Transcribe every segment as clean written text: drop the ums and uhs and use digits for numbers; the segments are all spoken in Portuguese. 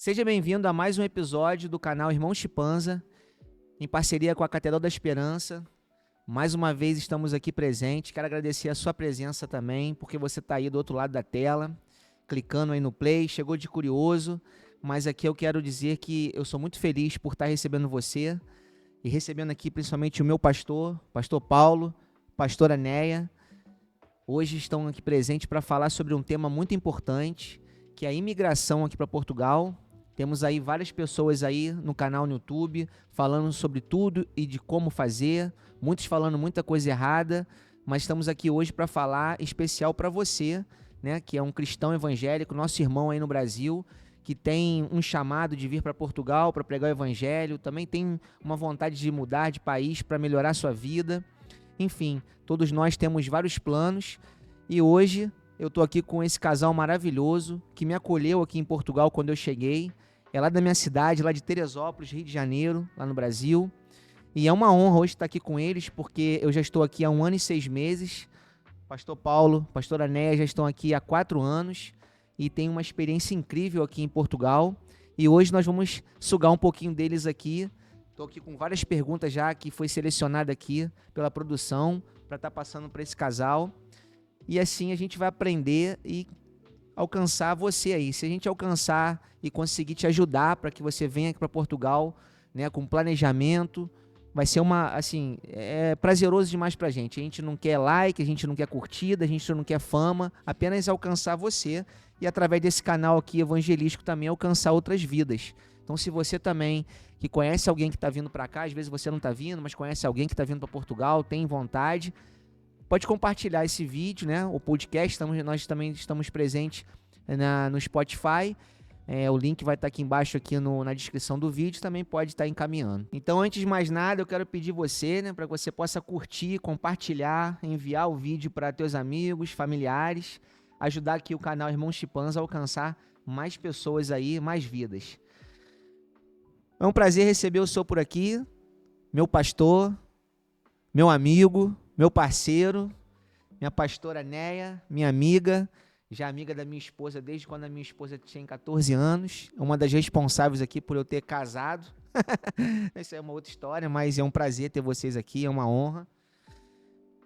Seja bem-vindo a mais um episódio do canal Irmão Chipanza, em parceria com a Catedral da Esperança. Mais uma vez estamos aqui presentes. Quero agradecer a sua presença também, porque você está aí do outro lado da tela, clicando aí no play, chegou de curioso, mas aqui eu quero dizer que eu sou muito feliz por estar recebendo você e recebendo aqui principalmente o meu pastor Paulo, pastora Neia. Hoje estão aqui presentes para falar sobre um tema muito importante, que é a imigração aqui para Portugal. Temos aí várias pessoas aí no canal no YouTube falando sobre tudo e de como fazer, muitos falando muita coisa errada, mas estamos aqui hoje para falar especial para você, né, que é um cristão evangélico, nosso irmão aí no Brasil, que tem um chamado de vir para Portugal para pregar o evangelho, também tem uma vontade de mudar de país para melhorar a sua vida. Enfim, todos nós temos vários planos e hoje eu estou aqui com esse casal maravilhoso que me acolheu aqui em Portugal quando eu cheguei. É lá da minha cidade, lá de Teresópolis, Rio de Janeiro, lá no Brasil. E é uma honra hoje estar aqui com eles, porque eu já estou aqui há 1 ano e 6 meses. Pastor Paulo, pastora Neia já estão aqui há 4 anos e tem uma experiência incrível aqui em Portugal. E hoje nós vamos sugar um pouquinho deles aqui. Estou aqui com várias perguntas já que foi selecionada aqui pela produção para estar passando para esse casal. E assim a gente vai aprender e alcançar você aí. Se a gente alcançar e conseguir te ajudar para que você venha aqui para Portugal, né, com planejamento, vai ser é prazeroso demais pra gente. A gente não quer like, a gente não quer curtida, a gente não quer fama, apenas alcançar você e através desse canal aqui evangelístico também alcançar outras vidas. Então se você também que conhece alguém que está vindo para cá, às vezes você não está vindo, mas conhece alguém que está vindo para Portugal, tem vontade, pode compartilhar esse vídeo, né? O podcast, nós também estamos presentes no Spotify. O link vai estar aqui embaixo aqui na descrição do vídeo, também pode estar encaminhando. Então, antes de mais nada, eu quero pedir você, né, para que você possa curtir, compartilhar, enviar o vídeo para teus amigos, familiares, ajudar aqui o canal Irmão Chipanza a alcançar mais pessoas aí, mais vidas. É um prazer receber o senhor por aqui, meu pastor, meu amigo, meu parceiro, minha pastora Neia, minha amiga, já amiga da minha esposa desde quando a minha esposa tinha 14 anos, uma das responsáveis aqui por eu ter casado. Essa é uma outra história, mas é um prazer ter vocês aqui, é uma honra.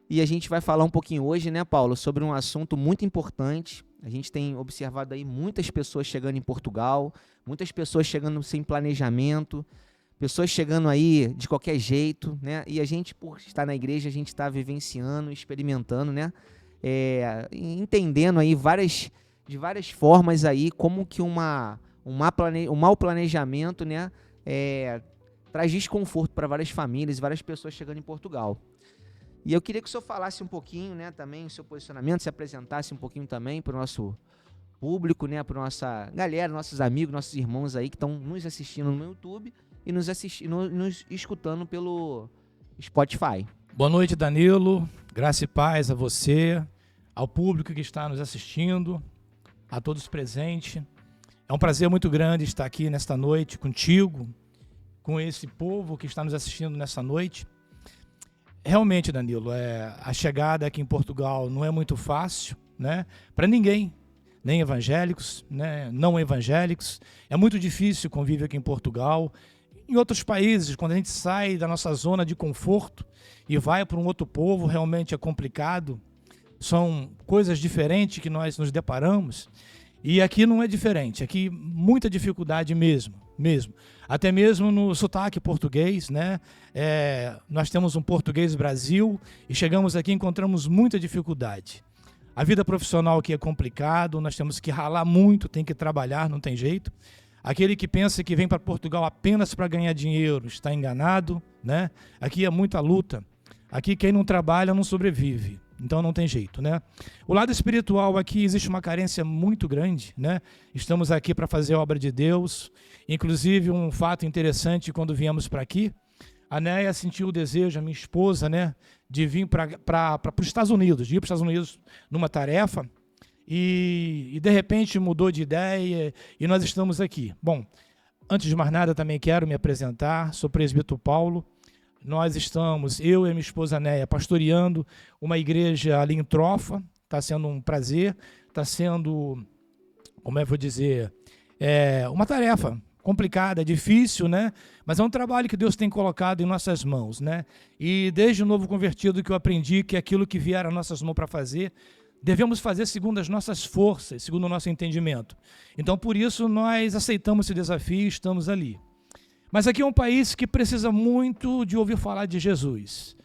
E a gente vai falar um pouquinho hoje, né, Paulo, sobre um assunto muito importante. A gente tem observado aí muitas pessoas chegando em Portugal, muitas pessoas chegando sem planejamento, pessoas chegando aí de qualquer jeito, né? E a gente, por estar na igreja, a gente está vivenciando, experimentando, né? Entendendo aí de várias formas aí como que um mau planejamento, né? Traz desconforto para várias famílias, várias pessoas chegando em Portugal. E eu queria que o senhor falasse um pouquinho, né, também o seu posicionamento, se apresentasse um pouquinho também para o nosso público, né, para nossa galera, nossos amigos, nossos irmãos aí que estão nos assistindo no YouTube e nos escutando pelo Spotify. Boa noite, Danilo. Graça e paz a você, ao público que está nos assistindo, a todos presentes. É um prazer muito grande estar aqui nesta noite contigo, com esse povo que está nos assistindo nessa noite. Realmente, Danilo, a chegada aqui em Portugal não é muito fácil, né, para ninguém, nem evangélicos, né, não evangélicos. É muito difícil conviver aqui em Portugal. Em outros países, quando a gente sai da nossa zona de conforto e vai para um outro povo, realmente é complicado. São coisas diferentes que nós nos deparamos. E aqui não é diferente. Aqui muita dificuldade mesmo. Até mesmo no sotaque português, né? Nós temos um português Brasil e chegamos aqui e encontramos muita dificuldade. A vida profissional aqui é complicado, nós temos que ralar muito, tem que trabalhar, não tem jeito. Aquele que pensa que vem para Portugal apenas para ganhar dinheiro está enganado, né? Aqui é muita luta. Aqui quem não trabalha não sobrevive. Então não tem jeito, né? O lado espiritual aqui existe uma carência muito grande, né? Estamos aqui para fazer a obra de Deus. Inclusive um fato interessante, quando viemos para aqui, a Neia sentiu o desejo, a minha esposa, né, de vir para os Estados Unidos, de ir para os Estados Unidos numa tarefa. E de repente mudou de ideia e nós estamos aqui. Bom, antes de mais nada também quero me apresentar, sou presbítero Paulo. Nós estamos, eu e minha esposa Neia, pastoreando uma igreja ali em Trofa. Está sendo um prazer, está sendo, como é que eu vou dizer, É uma tarefa complicada, difícil, né? Mas é um trabalho que Deus tem colocado em nossas mãos, né? E desde o novo convertido que eu aprendi que aquilo que vier às nossas mãos para fazer, devemos fazer segundo as nossas forças, segundo o nosso entendimento. Então, por isso, nós aceitamos esse desafio e estamos ali. Mas aqui é um país que precisa muito de ouvir falar de Jesus.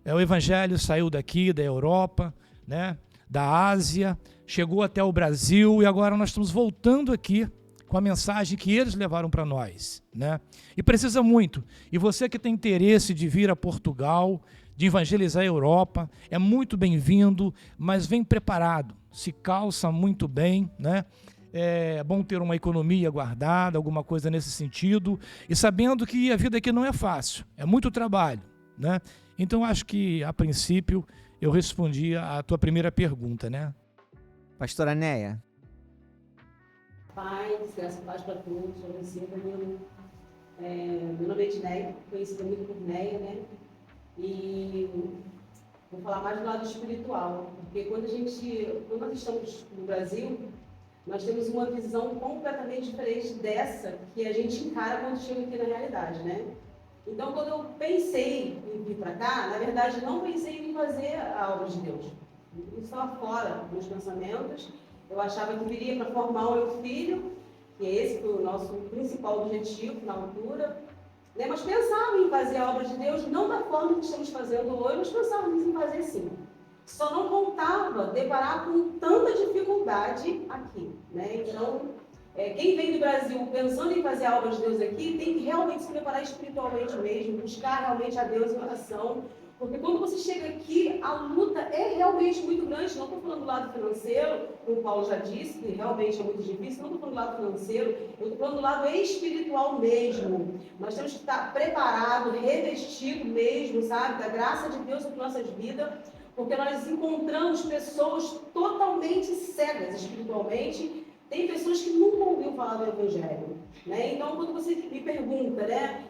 O evangelho saiu daqui, da Europa, né? Da Ásia, chegou até o Brasil e agora nós estamos voltando aqui com a mensagem que eles levaram para nós, né? E precisa muito. E você que tem interesse de vir a Portugal, de evangelizar a Europa, é muito bem-vindo, mas vem preparado, se calça muito bem, né? É bom ter uma economia guardada, alguma coisa nesse sentido, e sabendo que a vida aqui não é fácil, é muito trabalho, né? Então, acho que, a princípio, eu respondi a tua primeira pergunta, né? Pastora Néia. Paz, graças a Deus para todos, para você, Danilo. Meu nome é Edneia, conhecida muito por Neia, né? E vou falar mais do lado espiritual, porque quando nós estamos no Brasil, nós temos uma visão completamente diferente dessa que a gente encara quando chega aqui na realidade, né? Então, quando eu pensei em vir para cá, na verdade, não pensei em fazer a obra de Deus. Isso estava fora dos meus pensamentos. Eu achava que viria para formar o meu filho, que esse foi o nosso principal objetivo na altura, né? Mas pensava em fazer a obra de Deus, não da forma que estamos fazendo hoje, mas pensávamos em fazer sim. Só não contava deparar com tanta dificuldade aqui, né? Então, quem vem do Brasil pensando em fazer a obra de Deus aqui, tem que realmente se preparar espiritualmente mesmo, buscar realmente a Deus em oração. Porque quando você chega aqui, a luta é realmente muito grande. Não estou falando do lado financeiro, como o Paulo já disse, que realmente é muito difícil. Não estou falando do lado financeiro, eu estou falando do lado espiritual mesmo. Nós temos que estar preparado, revestido mesmo, sabe, da graça de Deus sobre nossas vidas, porque nós encontramos pessoas totalmente cegas espiritualmente. Tem pessoas que nunca ouviram falar do Evangelho, né? Então, quando você me pergunta, né,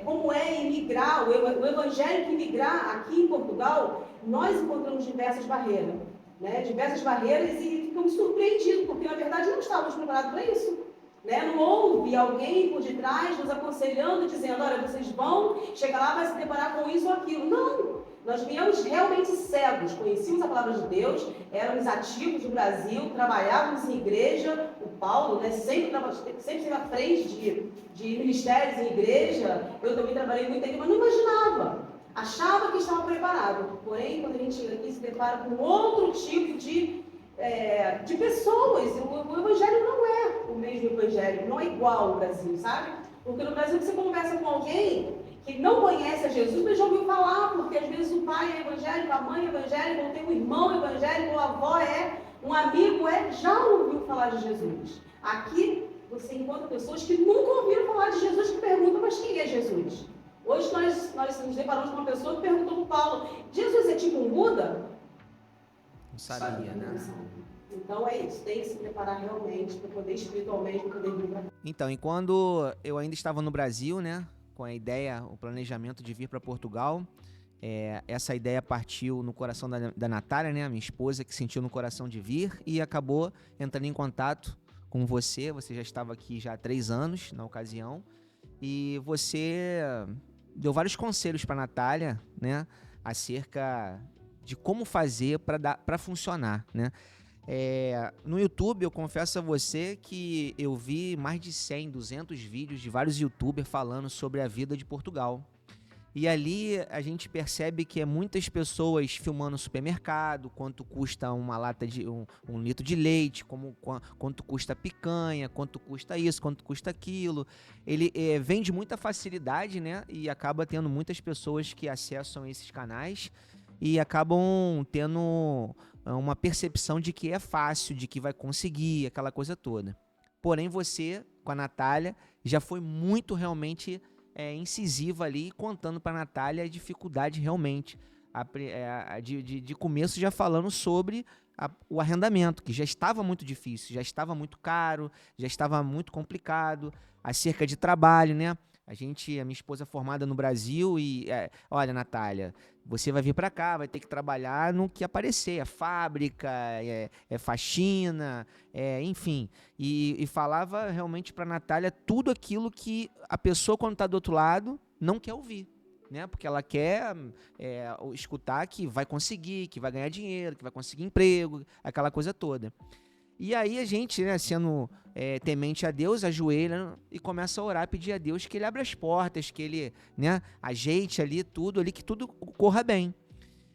como é imigrar, o Evangelho que imigrar aqui em Portugal, nós encontramos diversas barreiras, né? Diversas barreiras e ficamos surpreendidos, porque na verdade não estávamos preparados para isso, né? Não houve alguém por detrás nos aconselhando, dizendo, olha, vocês vão chegar lá, vai se deparar com isso ou aquilo. Não! Nós viemos realmente cegos, conhecíamos a palavra de Deus, éramos ativos no Brasil, trabalhávamos em igreja, o Paulo, né, sempre esteve à frente de ministérios em igreja, eu também trabalhei muito aqui, mas não imaginava, achava que estava preparado. Porém, quando a gente chega aqui, se depara com outro tipo de pessoas, o Evangelho não é o mesmo Evangelho, não é igual ao Brasil, sabe? Porque no Brasil você conversa com alguém que não conhece a Jesus, mas já ouviu falar, porque às vezes o pai é evangélico, a mãe é evangélica, ou tem um irmão evangélico, a avó um amigo já ouviu falar de Jesus. Aqui você encontra pessoas que nunca ouviram falar de Jesus, que perguntam, mas quem é Jesus? Hoje nós nos deparamos com uma pessoa que perguntou para o Paulo, Jesus é tipo um Buda? Não sabia, né? Então é isso, tem que se preparar realmente para poder espiritualmente, para poder vir para cá. Então, e quando eu ainda estava no Brasil, né, com a ideia, o planejamento de vir para Portugal, essa ideia partiu no coração da Natália, né, a minha esposa, que sentiu no coração de vir e acabou entrando em contato com você. Você já estava aqui já há 3 anos na ocasião e você deu vários conselhos para a Natália, né, acerca de como fazer para funcionar, né. No YouTube, eu confesso a você que eu vi mais de 100, 200 vídeos de vários youtubers falando sobre a vida de Portugal. E ali a gente percebe que é muitas pessoas filmando no supermercado, quanto custa uma lata de um litro de leite, quanto custa picanha, quanto custa isso, quanto custa aquilo. Ele vende muita facilidade, né? E acaba tendo muitas pessoas que acessam esses canais e acabam tendo uma percepção de que é fácil, de que vai conseguir, aquela coisa toda. Porém, você, com a Natália, já foi muito realmente incisiva ali, contando para a Natália a dificuldade realmente, de começo já falando sobre o arrendamento, que já estava muito difícil, já estava muito caro, já estava muito complicado, acerca de trabalho, né? A minha esposa é formada no Brasil e, olha, Natália, você vai vir para cá, vai ter que trabalhar no que aparecer, fábrica, faxina, enfim. E falava realmente para Natália tudo aquilo que a pessoa, quando está do outro lado, não quer ouvir, né? Porque ela quer escutar que vai conseguir, que vai ganhar dinheiro, que vai conseguir emprego, aquela coisa toda. E aí a gente, né, sendo temente a Deus, ajoelha e começa a orar, pedir a Deus que Ele abra as portas, que Ele, né, ajeite ali, que tudo corra bem.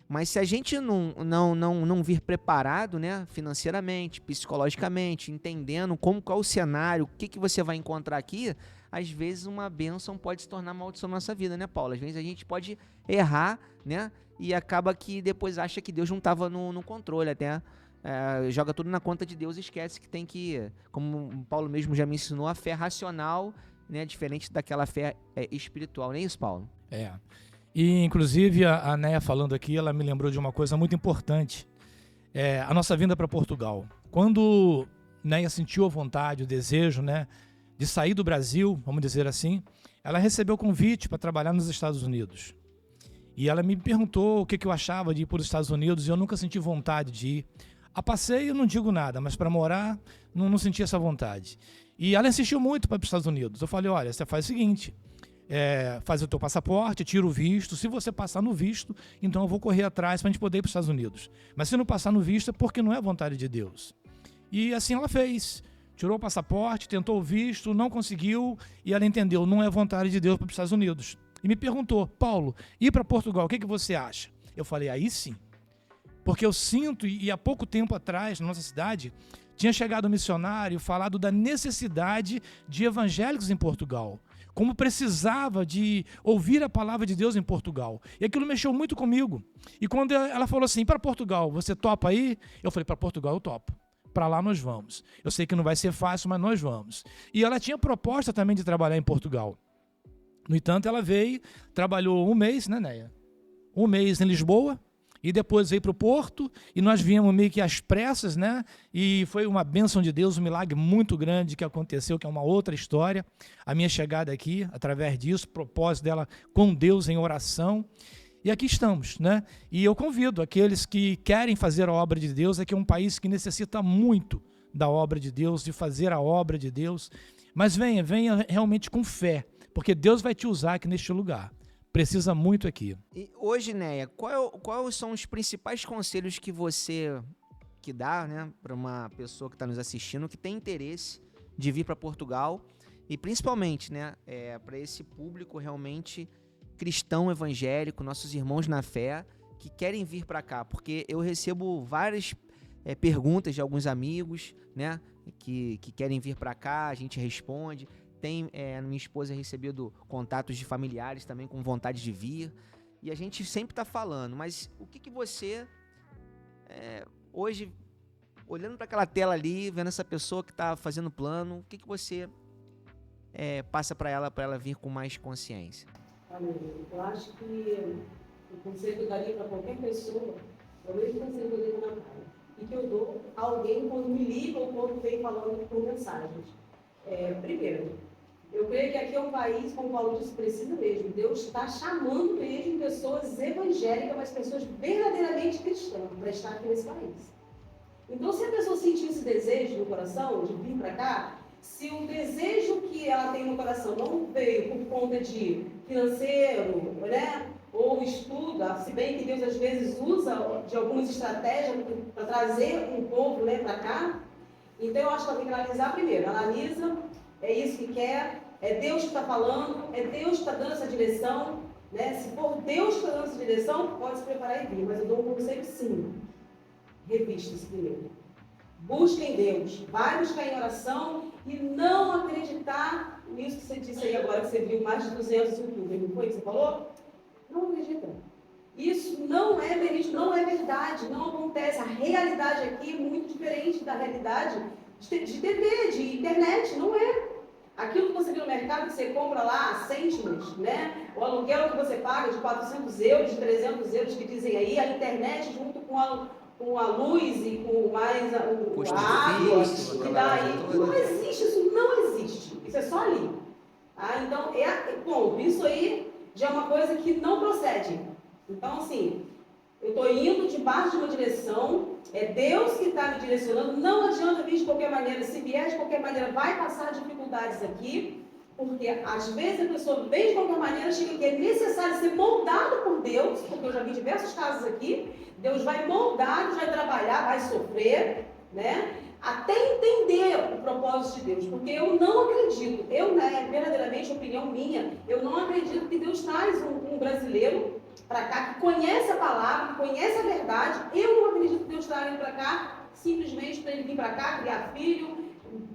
Mas se a gente não vir preparado, né, financeiramente, psicologicamente, entendendo qual o cenário, o que você vai encontrar aqui, às vezes uma bênção pode se tornar maldição na nossa vida, né, Paulo? Às vezes a gente pode errar, né, e acaba que depois acha que Deus não estava no controle, até joga tudo na conta de Deus e esquece que tem que, como o Paulo mesmo já me ensinou, a fé racional, né, diferente daquela fé espiritual, não é isso, Paulo? E inclusive a Neia falando aqui, ela me lembrou de uma coisa muito importante, a nossa vinda para Portugal. Quando Neia sentiu a vontade, o desejo, né, de sair do Brasil, vamos dizer assim, ela recebeu o convite para trabalhar nos Estados Unidos. E ela me perguntou o que eu achava de ir para os Estados Unidos, e eu nunca senti vontade de ir. A passeio eu não digo nada, mas para morar não senti essa vontade. E ela insistiu muito para ir para os Estados Unidos. Eu falei, olha, você faz o seguinte, faz o teu passaporte, tira o visto. Se você passar no visto, então eu vou correr atrás para a gente poder ir para os Estados Unidos. Mas se não passar no visto é porque não é vontade de Deus. E assim ela fez. Tirou o passaporte, tentou o visto, não conseguiu, e ela entendeu, não é vontade de Deus para os Estados Unidos. E me perguntou, Paulo, ir para Portugal, o que você acha? Eu falei, aí sim. Porque eu sinto, e há pouco tempo atrás, na nossa cidade, tinha chegado um missionário falado da necessidade de evangélicos em Portugal, como precisava de ouvir a palavra de Deus em Portugal. E aquilo mexeu muito comigo. E quando ela falou assim, para Portugal, você topa aí? Eu falei, para Portugal eu topo. Para lá nós vamos. Eu sei que não vai ser fácil, mas nós vamos. E ela tinha proposta também de trabalhar em Portugal. No entanto, ela veio, trabalhou um mês, né, Neia? Um mês em Lisboa, e depois veio para o Porto, e nós viemos meio que às pressas, né? E foi uma bênção de Deus, um milagre muito grande que aconteceu, que é uma outra história. A minha chegada aqui, através disso, propósito dela com Deus em oração. E aqui estamos, né? E eu convido aqueles que querem fazer a obra de Deus, aqui é um país que necessita muito da obra de Deus, de fazer a obra de Deus. Mas venha realmente com fé, porque Deus vai te usar aqui neste lugar. Precisa muito aqui. E hoje, Neia, quais são os principais conselhos que você dá, né, para uma pessoa que está nos assistindo, que tem interesse de vir para Portugal e principalmente, né, para esse público realmente cristão evangélico, nossos irmãos na fé, que querem vir para cá? Porque eu recebo várias perguntas de alguns amigos, né, que querem vir para cá, a gente responde. Minha esposa recebido contatos de familiares também com vontade de vir, e a gente sempre está falando, mas o que você, hoje, olhando para aquela tela ali, vendo essa pessoa que está fazendo plano, o que você passa para ela vir com mais consciência? Eu acho que o conselho que eu daria para qualquer pessoa é o mesmo conselho que eu dei para a Natália, e que eu dou a alguém quando me liga ou quando vem falando por mensagens. Primeiro, eu creio que aqui é um país, como o Paulo disse, precisa mesmo. Deus está chamando mesmo pessoas evangélicas, mas pessoas verdadeiramente cristãs, para estar aqui nesse país. Então, se a pessoa sentir esse desejo no coração de vir para cá, se o desejo que ela tem no coração não veio por conta de financeiro, né, ou estudo, se bem que Deus às vezes usa de algumas estratégias para trazer um povo, né, para cá, então eu acho que ela tem que analisar primeiro. Analisa, é isso que quer, é Deus que está falando, é Deus que está dando essa direção, né? Se for Deus que está dando essa direção, pode se preparar e vir, mas eu dou um conselho sim. Revista-se primeiro. Busque em Deus, vai buscar em oração e não acreditar nisso que você disse aí agora, que você viu mais de 200 youtubers, não foi que você falou? Não acredita. Isso não é verídico, não é verdade, não acontece. A realidade aqui é muito diferente da realidade de TV, de internet, não é. Aquilo que você vê no mercado, que você compra lá a cêntimos, né? O aluguel que você paga de 400 euros, de 300 euros, que dizem aí, a internet junto com a luz e com mais a água, que dá aí. Não existe, isso não existe. Isso é só ali. Tá? Então, bom, isso aí já é uma coisa que não procede. Então, assim, eu estou indo debaixo de uma direção, é Deus que está me direcionando, não adianta vir de qualquer maneira, se vier de qualquer maneira, vai passar dificuldades aqui, porque às vezes a pessoa vem de qualquer maneira, chega que é necessário ser moldado por Deus, porque eu já vi diversos casos aqui, Deus vai moldar, vai trabalhar, vai sofrer, né? Até entender o propósito de Deus, porque eu não acredito, verdadeiramente, opinião minha, eu não acredito que Deus traz um brasileiro para cá, que conhece a palavra, que conhece a verdade. Eu não acredito que Deus traga ele para cá simplesmente para ele vir para cá, criar filho,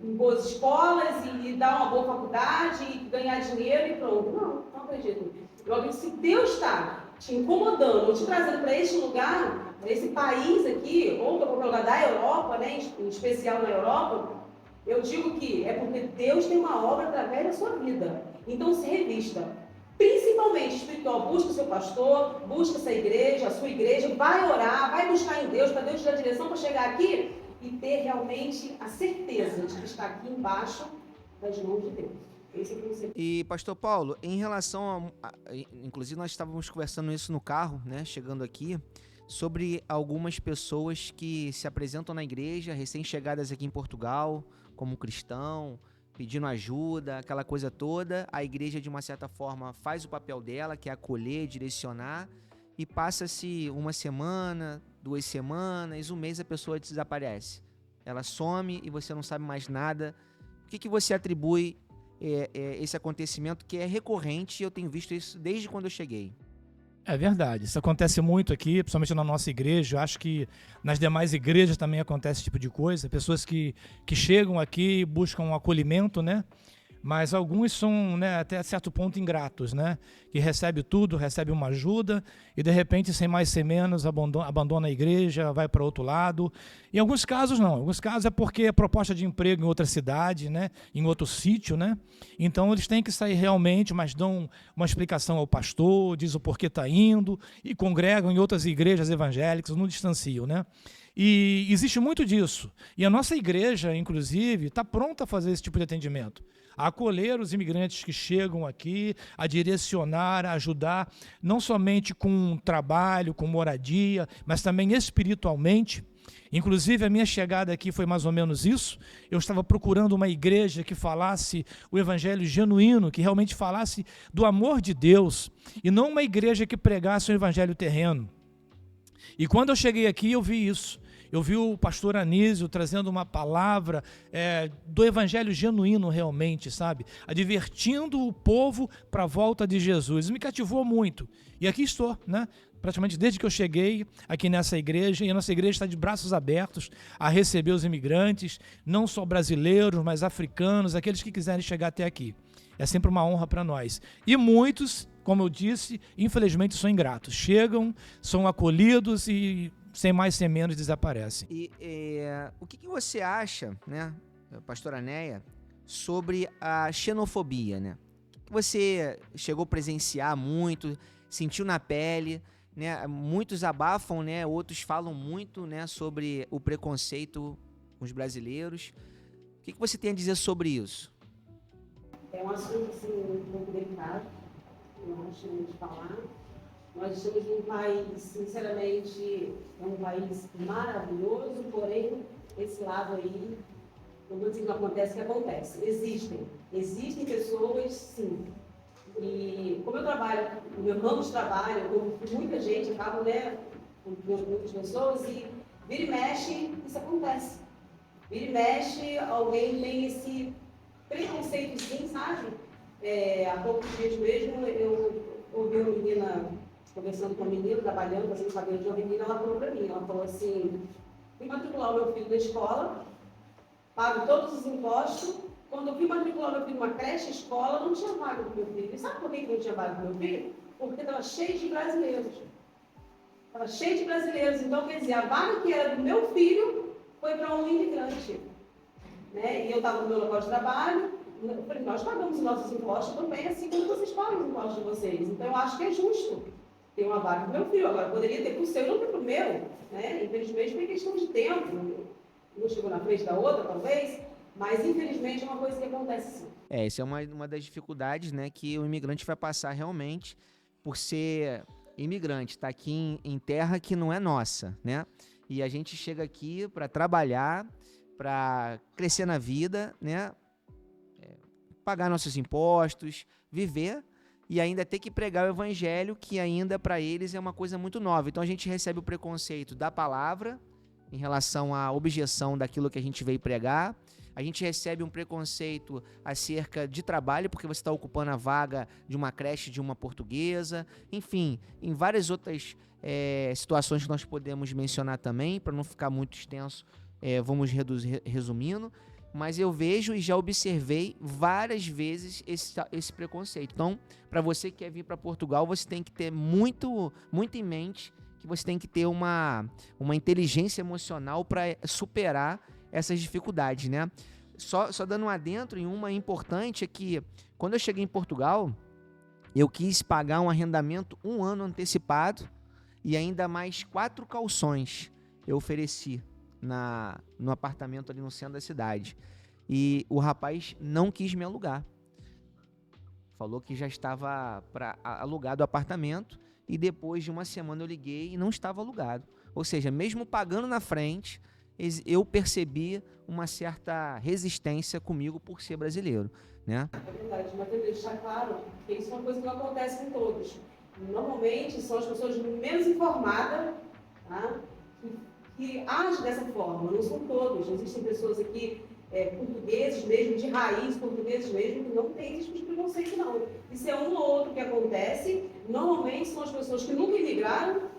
em boas escolas e dar uma boa faculdade e ganhar dinheiro e pronto. Não acredito. Eu acredito que se Deus está te incomodando ou te trazendo para este lugar, para esse país aqui, ou para qualquer lugar da Europa, né, em especial na Europa, eu digo que é porque Deus tem uma obra através da sua vida. Então se revista. Principalmente espiritual, busca o seu pastor, busca essa igreja, a sua igreja, vai orar, vai buscar em Deus, para Deus te dar direção para chegar aqui e ter realmente a certeza de que está aqui embaixo das mãos de Deus. Esse é o conceito. E, pastor Paulo, em relação inclusive nós estávamos conversando isso no carro, né, chegando aqui, sobre algumas pessoas que se apresentam na igreja, recém-chegadas aqui em Portugal, como cristão, pedindo ajuda, aquela coisa toda. A igreja, de uma certa forma, faz o papel dela, que é acolher, direcionar, e passa-se uma semana, 2 semanas, um mês, a pessoa desaparece. Ela some e você não sabe mais nada. O que você atribui esse acontecimento que é recorrente? Eu tenho visto isso desde quando eu cheguei. É verdade, isso acontece muito aqui, principalmente na nossa igreja. Eu acho que nas demais igrejas também acontece esse tipo de coisa. Pessoas que chegam aqui e buscam um acolhimento, né? Mas alguns são, né, até certo ponto ingratos, né? Que recebe tudo, recebe uma ajuda e de repente, sem mais sem menos, abandona a igreja, vai para outro lado. Em alguns casos não, em alguns casos é porque é proposta de emprego em outra cidade, né? Em outro sítio, né? Então eles têm que sair realmente, mas dão uma explicação ao pastor, diz o porquê está indo e congregam em outras igrejas evangélicas, não distanciam, né? E existe muito disso. E a nossa igreja, inclusive, está pronta a fazer esse tipo de atendimento. A acolher os imigrantes que chegam aqui, a direcionar, a ajudar, não somente com trabalho, com moradia, mas também espiritualmente. Inclusive, a minha chegada aqui foi mais ou menos isso. Eu estava procurando uma igreja que falasse o evangelho genuíno, que realmente falasse do amor de Deus, e não uma igreja que pregasse o evangelho terreno. E quando eu cheguei aqui, eu vi isso. Eu vi o pastor Anísio trazendo uma palavra do evangelho genuíno realmente, sabe? Advertindo o povo para a volta de Jesus. Me cativou muito. E aqui estou, né? Praticamente desde que eu cheguei aqui nessa igreja, e a nossa igreja está de braços abertos a receber os imigrantes, não só brasileiros, mas africanos, aqueles que quiserem chegar até aqui. É sempre uma honra para nós. E muitos, como eu disse, infelizmente são ingratos. Chegam, são acolhidos e sem mais sem menos desaparecem. E o que você acha, né, pastora Neia, sobre a xenofobia, né? O que você chegou a presenciar muito, sentiu na pele, né? Muitos abafam, né? Outros falam muito, né, sobre o preconceito com os brasileiros. O que você tem a dizer sobre isso? É um assunto assim, um pouco delicado, eu acho de falar. Nós estamos num país, sinceramente, é um país maravilhoso, porém, esse lado aí, não vou dizer que não acontece, que acontece. Existem pessoas, sim. E como eu trabalho, no meu ramo de trabalho, eu com muita gente, acabo, né, com muitas pessoas, e vira e mexe, isso acontece. Vira e mexe, alguém tem esse preconceitozinho, sabe? Há poucos dias mesmo, eu ouvi uma menina, conversando com uma menina, trabalhando, fazendo cabelo de uma menina, ela falou para mim, ela falou assim, fui matricular o meu filho na escola, pago todos os impostos, quando eu fui matricular o meu filho numa creche escola, não tinha vaga do meu filho. E sabe por que não tinha vaga do meu filho? Porque estava cheio de brasileiros. Estava cheio de brasileiros, então quer dizer, a vaga que era do meu filho foi para um imigrante. Né? E eu estava no meu local de trabalho, eu falei, nós pagamos os nossos impostos também, assim como vocês pagam os impostos de vocês. Então eu acho que é justo ter uma vaga para o meu filho. Agora, poderia ter para o seu e não ter para o meu. Né? Infelizmente, foi questão de tempo. Uma chegou na frente da outra, talvez. Mas, infelizmente, é uma coisa que acontece sim. Essa é uma das dificuldades, né, que o imigrante vai passar realmente por ser imigrante, tá aqui em terra que não é nossa, né? E a gente chega aqui para trabalhar, para crescer na vida, né? Pagar nossos impostos, viver e ainda ter que pregar o evangelho, que ainda para eles é uma coisa muito nova. Então a gente recebe o preconceito da palavra em relação à objeção daquilo que a gente veio pregar. A gente recebe um preconceito acerca de trabalho, porque você está ocupando a vaga de uma creche de uma portuguesa. Enfim, em várias outras situações que nós podemos mencionar também, para não ficar muito extenso, vamos resumindo. Mas eu vejo e já observei várias vezes esse preconceito. Então, para você que quer vir para Portugal, você tem que ter muito em mente que você tem que ter uma inteligência emocional para superar essas dificuldades, né? Só dando um adentro em uma importante é que quando eu cheguei em Portugal, eu quis pagar um arrendamento 1 ano antecipado e ainda mais 4 calções eu ofereci no apartamento ali no centro da cidade. E o rapaz não quis me alugar. Falou que já estava alugado o apartamento e depois de uma semana eu liguei e não estava alugado. Ou seja, mesmo pagando na frente, eu percebi uma certa resistência comigo por ser brasileiro, né? É verdade, mas eu deixar claro que isso é uma coisa que não acontece com todos. Normalmente são as pessoas menos informadas, tá? que agem dessa forma, não são todos. Existem pessoas aqui, portugueses mesmo, de raiz, portugueses mesmo, que não tem esse tipo de preconceito, não. Isso é um ou outro que acontece. Normalmente são as pessoas que nunca imigraram,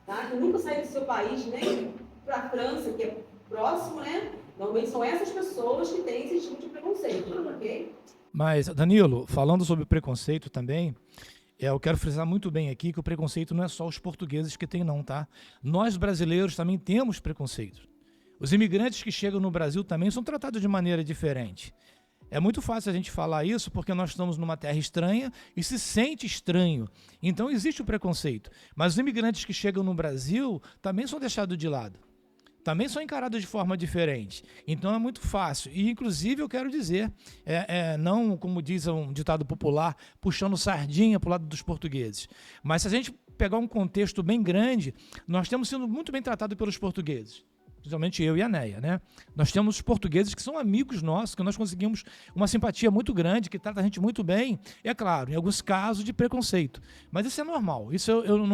tá? Que nunca saíram do seu país, nem para a França, que é próximo, né? Normalmente são essas pessoas que têm esse tipo de preconceito, ok? Mas, Danilo, falando sobre preconceito também, eu quero frisar muito bem aqui que o preconceito não é só os portugueses que têm, não, tá? Nós, brasileiros, também temos preconceito. Os imigrantes que chegam no Brasil também são tratados de maneira diferente. É muito fácil a gente falar isso porque nós estamos numa terra estranha e se sente estranho. Então existe o preconceito. Mas os imigrantes que chegam no Brasil também são deixados de lado. Também são encarados de forma diferente. Então é muito fácil. E, inclusive, eu quero dizer, não, como diz um ditado popular, puxando sardinha para o lado dos portugueses. Mas se a gente pegar um contexto bem grande, nós temos sido muito bem tratados pelos portugueses. Principalmente eu e a Neia, né? Nós temos os portugueses que são amigos nossos, que nós conseguimos uma simpatia muito grande, que trata a gente muito bem. E é claro, em alguns casos de preconceito. Mas isso é normal. Isso eu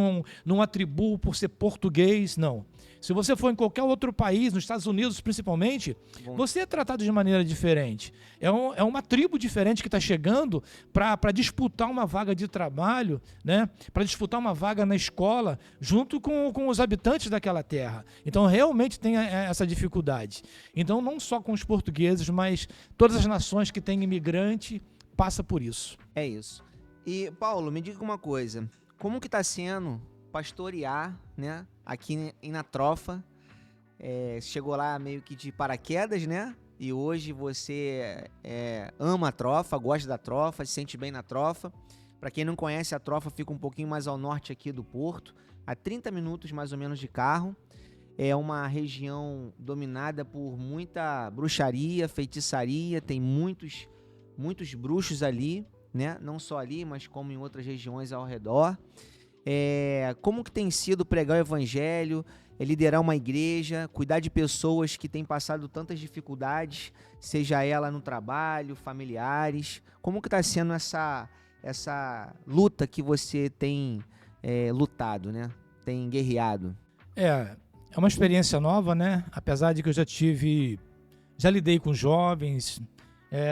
não atribuo por ser português, não. Se você for em qualquer outro país, nos Estados Unidos principalmente, você é tratado de maneira diferente. É uma tribo diferente que está chegando para disputar uma vaga de trabalho, né? Para disputar uma vaga na escola, junto com os habitantes daquela terra. Então, realmente tem essa dificuldade. Então, não só com os portugueses, mas todas as nações que têm imigrante passam por isso. É isso. E, Paulo, me diga uma coisa. Como que está sendo pastorear, né, aqui na Trofa? Chegou lá meio que de paraquedas, né? E hoje você ama a Trofa, gosta da Trofa, se sente bem na Trofa. Para quem não conhece, a Trofa fica um pouquinho mais ao norte aqui do Porto, a 30 minutos mais ou menos de carro. É uma região dominada por muita bruxaria, feitiçaria, tem muitos bruxos ali, né? Não só ali, mas como em outras regiões ao redor. Como que tem sido pregar o evangelho, liderar uma igreja, cuidar de pessoas que têm passado tantas dificuldades, seja ela no trabalho, familiares? Como que está sendo essa luta que você tem lutado, né? Tem guerreado? É uma experiência nova, né? Apesar de que eu já lidei com jovens,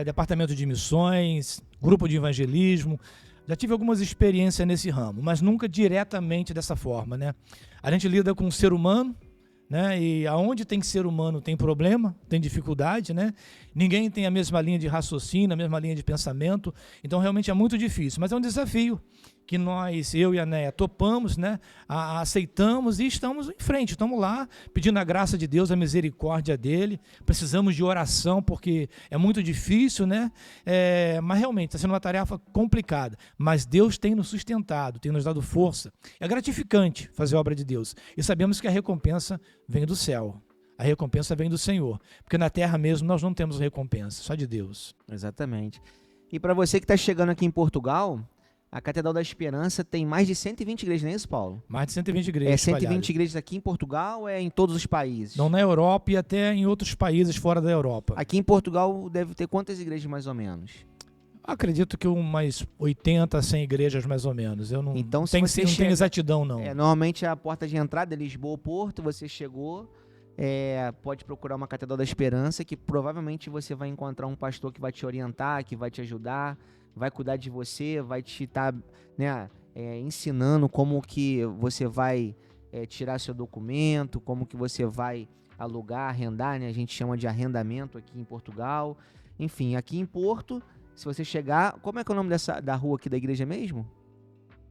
departamento de missões, grupo de evangelismo. Já tive algumas experiências nesse ramo, mas nunca diretamente dessa forma, né? A gente lida com o ser humano, né? E aonde tem ser humano tem problema, tem dificuldade, né? Ninguém tem a mesma linha de raciocínio, a mesma linha de pensamento, então realmente é muito difícil, mas é um desafio que eu e a Neia topamos, né? Aceitamos e estamos em frente, estamos lá pedindo a graça de Deus, a misericórdia dele. Precisamos de oração porque é muito difícil, né? Mas realmente está sendo uma tarefa complicada, mas Deus tem nos sustentado, tem nos dado força. É gratificante fazer a obra de Deus e sabemos que a recompensa vem do céu. A recompensa vem do Senhor. Porque na terra mesmo nós não temos recompensa, só de Deus. Exatamente. E para você que está chegando aqui em Portugal, a Catedral da Esperança tem mais de 120 igrejas, não é isso, Paulo? Mais de 120 igrejas. É 120 espalhadas. igrejas aqui em Portugal ou é em todos os países? Não na Europa e até em outros países fora da Europa. Aqui em Portugal deve ter quantas igrejas mais ou menos? Acredito que umas 80, 100 igrejas mais ou menos. Eu não, Então, não se tenho, você não chega- tenho exatidão, não. Normalmente a porta de entrada é Lisboa ou Porto, você chegou, pode procurar uma Catedral da Esperança, que provavelmente você vai encontrar um pastor que vai te orientar, que vai te ajudar, vai cuidar de você, vai te estar ensinando como que você vai tirar seu documento, como que você vai alugar, arrendar, né? A gente chama de arrendamento aqui em Portugal. Enfim, aqui em Porto, se você chegar... Como é que é o nome da rua aqui da igreja mesmo?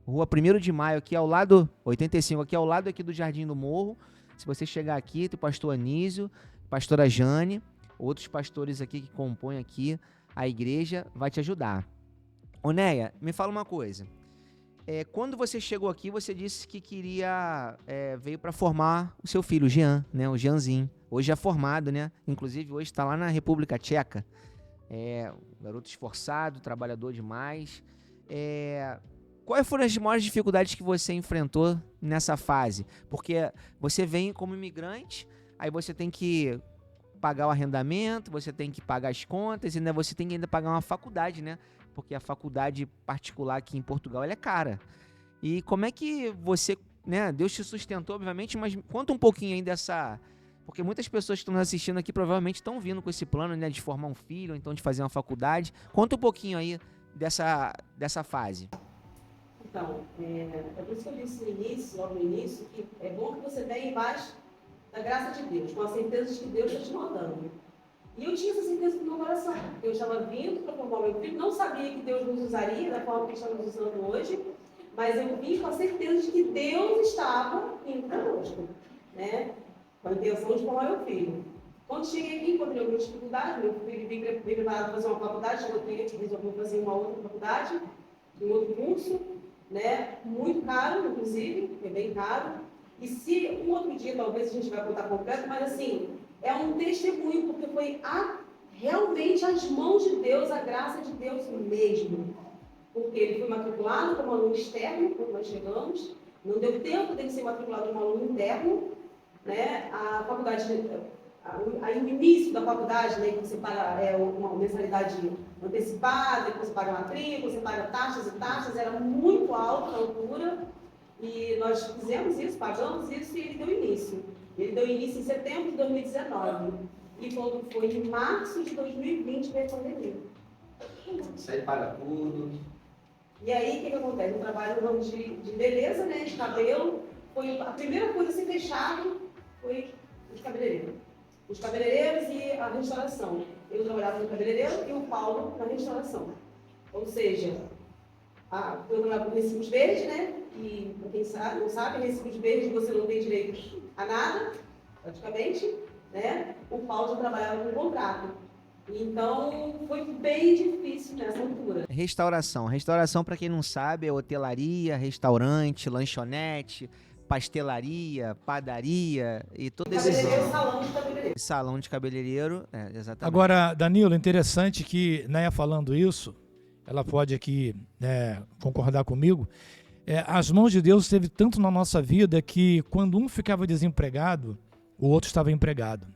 Rua 1º de Maio, aqui ao lado... 85, aqui ao lado aqui do Jardim do Morro. Se você chegar aqui, tem o pastor Anísio, pastora Jane, outros pastores aqui que compõem aqui a igreja, vai te ajudar. Ô Neia, me fala uma coisa. Quando você chegou aqui, você disse que veio para formar o seu filho, o Jean, né? O Jeanzinho. Hoje é formado, né? Inclusive hoje está lá na República Tcheca. Um garoto esforçado, trabalhador demais. Quais foram as maiores dificuldades que você enfrentou nessa fase? Porque você vem como imigrante, aí você tem que pagar o arrendamento, você tem que pagar as contas, e ainda você tem que ainda pagar uma faculdade, né? Porque a faculdade particular aqui em Portugal, ela é cara. E como é que você, né? Deus te sustentou, obviamente, mas conta um pouquinho aí dessa... Porque muitas pessoas que estão nos assistindo aqui provavelmente estão vindo com esse plano, né? De formar um filho, ou então de fazer uma faculdade. Conta um pouquinho aí dessa fase. Então, é por isso que eu disse logo no início, que é bom que você venha embaixo da graça de Deus, com a certeza de que Deus está te mandando. E eu tinha essa certeza no meu coração. Eu estava vindo para formar meu filho, não sabia que Deus nos usaria da forma que está nos usando hoje, mas eu vim com a certeza de que Deus estava indo conosco, né? Com a intenção de formar meu filho. Quando cheguei aqui, encontrei algumas dificuldades, meu filho veio preparado para fazer uma faculdade, chegou aqui, resolveu fazer uma outra faculdade, um outro curso, né? Muito caro, inclusive, é bem caro. E se um outro dia, talvez a gente vai contar completo, mas assim, é um testemunho, porque foi realmente as mãos de Deus, a graça de Deus mesmo. Porque ele foi matriculado como aluno externo, quando nós chegamos, não deu tempo dele ser matriculado como aluno interno, né? A faculdade, aí o início da faculdade, né, que você paga uma mensalidade antecipada, depois você paga matrícula, você paga taxas e taxas, era muito alto na altura, e nós fizemos isso, pagamos isso, e ele deu início. Ele deu início em setembro de 2019, e quando foi em março de 2020 veio a pandemia. Isso aí paga tudo. E aí, o que acontece? Eu trabalho no ramo de beleza, né, de cabelo, foi a primeira coisa a ser fechado foi os cabeleireiros. Os cabeleireiros e a restauração. Eu trabalhava no cabeleireiro e o Paulo na restauração. Ou seja, eu trabalhava com recibos verdes, né? E para quem sabe, não sabe, recibos verdes você não tem direito a nada, praticamente, né? O Paulo já trabalhava com contrato. Então, foi bem difícil nessa altura. Restauração. Restauração, para quem não sabe, é hotelaria, restaurante, lanchonete, pastelaria, padaria e todo esse Salão de cabeleireiro. salão de cabeleireiro, exatamente. Agora, Danilo, interessante que Neia falando isso, ela pode aqui concordar comigo, as mãos de Deus esteve tanto na nossa vida que quando um ficava desempregado, o outro estava empregado.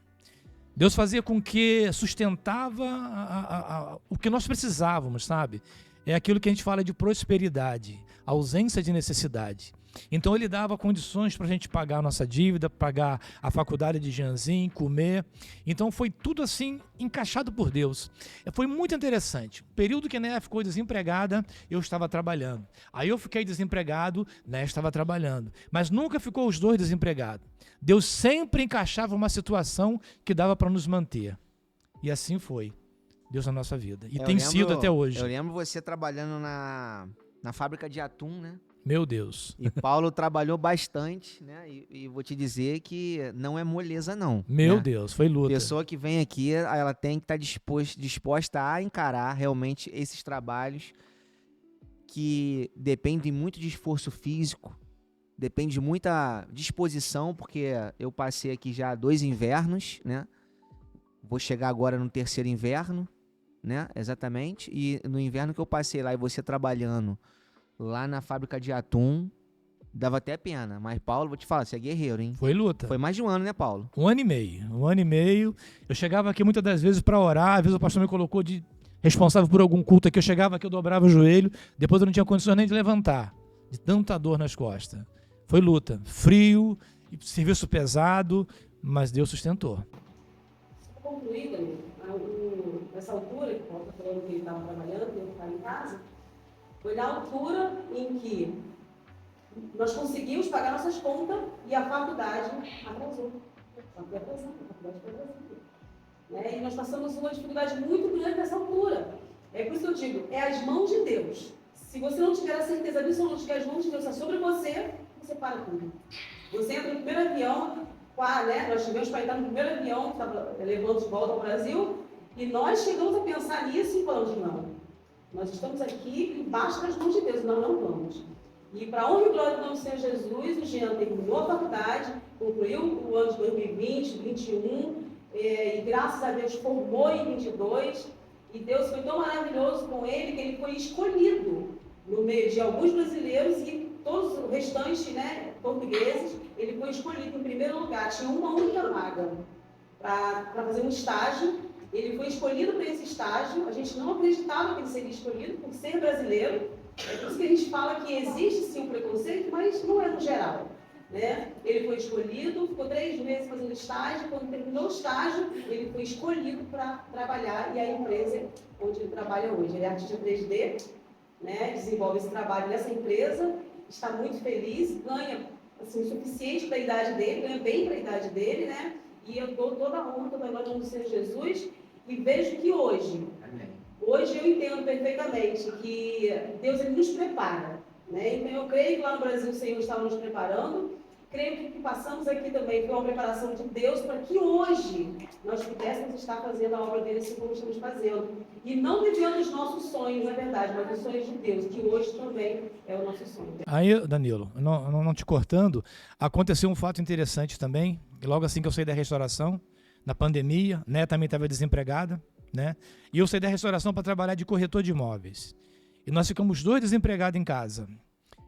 Deus fazia com que sustentava o que nós precisávamos, sabe? É aquilo que a gente fala de prosperidade, ausência de necessidade. Então ele dava condições para a gente pagar a nossa dívida, pagar a faculdade de Jeanzinho, comer. Então foi tudo assim encaixado por Deus. Foi muito interessante. O período que a Néia ficou desempregada, eu estava trabalhando. Aí eu fiquei desempregado, Néia estava trabalhando. Mas nunca ficou os dois desempregados. Deus sempre encaixava uma situação que dava para nos manter. E assim foi Deus na nossa vida. E tem sido até hoje. Eu lembro você trabalhando na fábrica de atum, né? Meu Deus. E Paulo trabalhou bastante, né? E vou te dizer que não é moleza, não. Meu né? Deus, foi luta. Pessoa que vem aqui, ela tem que estar disposta a encarar realmente esses trabalhos que dependem muito de esforço físico, depende de muita disposição, porque eu passei aqui já 2 invernos, né? Vou chegar agora no 3º inverno, né? Exatamente. E no inverno que eu passei lá e você trabalhando lá na fábrica de atum, dava até pena. Mas, Paulo, vou te falar, você é guerreiro, hein? Foi luta. Foi mais de um ano, né, Paulo? 1 ano e meio. 1 ano e meio. Eu chegava aqui muitas das vezes para orar, às vezes o pastor me colocou de responsável por algum culto aqui, eu chegava aqui, eu dobrava o joelho, depois eu não tinha condições nem de levantar, de tanta dor nas costas. Foi luta, frio, serviço pesado, mas Deus sustentou. Concluída, nessa altura, que o Paulo está falando que ele estava trabalhando, eu estava em casa, foi na altura em que nós conseguimos pagar nossas contas e a faculdade atrasou. A faculdade atrasou. Né? E nós passamos uma dificuldade muito grande nessa altura. É por isso que eu digo, é as mãos de Deus. Se você não tiver a certeza absoluta de que as mãos de Deus estão sobre você, você para tudo. Você entra no primeiro avião, né? Nós tivemos para entrar no primeiro avião, que estava levando de volta ao Brasil, e nós chegamos a pensar nisso e falamos, não, nós estamos aqui embaixo das mãos de Deus, nós não vamos. E para a honra e glória do nome do Senhor Jesus, o Jean terminou a faculdade, concluiu o ano de 2020, 2021, e graças a Deus formou em 22, e Deus foi tão maravilhoso com ele que ele foi escolhido no meio de alguns brasileiros e todos os restantes, né, portugueses, ele foi escolhido em primeiro lugar. Tinha uma única vaga para fazer um estágio, ele foi escolhido para esse estágio. A gente não acreditava que ele seria escolhido por ser brasileiro, é por isso que a gente fala que existe sim um preconceito, mas não é no geral. Né? Ele foi escolhido, ficou 3 meses fazendo estágio, quando terminou o estágio, ele foi escolhido para trabalhar, e a empresa onde ele trabalha hoje. Ele é artista 3D, né? Desenvolve esse trabalho nessa empresa, está muito feliz, ganha assim, o suficiente para a idade dele, ganha bem para a idade dele, né? E eu dou toda a honra, toda a glória do Senhor Jesus, e vejo que hoje eu entendo perfeitamente que Deus ele nos prepara. Né? Então eu creio que lá no Brasil o Senhor estava nos preparando, creio que o que passamos aqui também foi uma preparação de Deus para que hoje nós pudéssemos estar fazendo a obra dele assim como estamos fazendo. E não vivendo os nossos sonhos, na verdade, mas os sonhos de Deus, que hoje também é o nosso sonho. Aí, Danilo, não te cortando, aconteceu um fato interessante também, logo assim que eu saí da restauração, na pandemia, né, também estava desempregada, né, e eu saí da restauração para trabalhar de corretor de imóveis. E nós ficamos 2 desempregados em casa.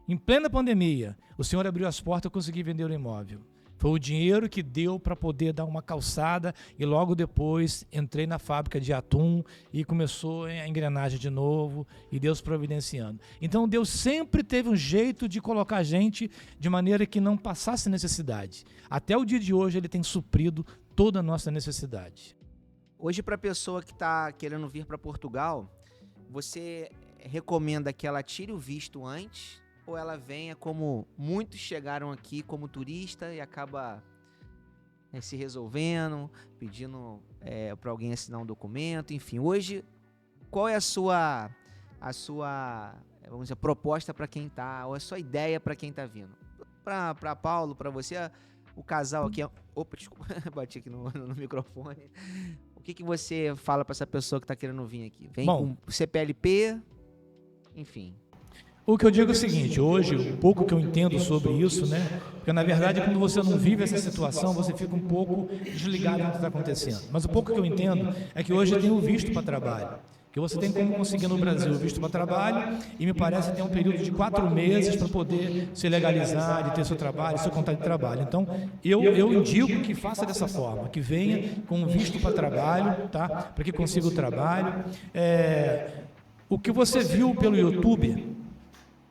Em plena pandemia, o Senhor abriu as portas e eu consegui vender o imóvel. Foi o dinheiro que deu para poder dar uma calçada e logo depois entrei na fábrica de atum e começou a engrenagem de novo e Deus providenciando. Então Deus sempre teve um jeito de colocar a gente de maneira que não passasse necessidade. Até o dia de hoje Ele tem suprido toda a nossa necessidade. Hoje, para a pessoa que está querendo vir para Portugal, você recomenda que ela tire o visto antes ou ela venha como muitos chegaram aqui como turista e acaba se resolvendo, pedindo para alguém assinar um documento, enfim. Hoje, qual é a sua vamos dizer, proposta para quem está, ou a sua ideia para quem está vindo? Para Paulo, para você, o casal aqui... Opa, desculpa, bati aqui no microfone. O que você fala para essa pessoa que está querendo vir aqui? Vem com CPLP... Enfim. O que eu digo é o seguinte, hoje, o pouco que eu entendo sobre isso, né? Porque na verdade, quando você não vive essa situação, você fica um pouco desligado do que está acontecendo. Mas o pouco que eu entendo é que hoje tem o visto para trabalho. Que você tem como conseguir no Brasil o visto para trabalho e me parece que tem um período de 4 meses para poder se legalizar, de ter seu trabalho, seu contrato de trabalho. Então, eu indico que faça dessa forma, que venha com o visto para trabalho, tá? Para que consiga o trabalho. O que você viu pelo YouTube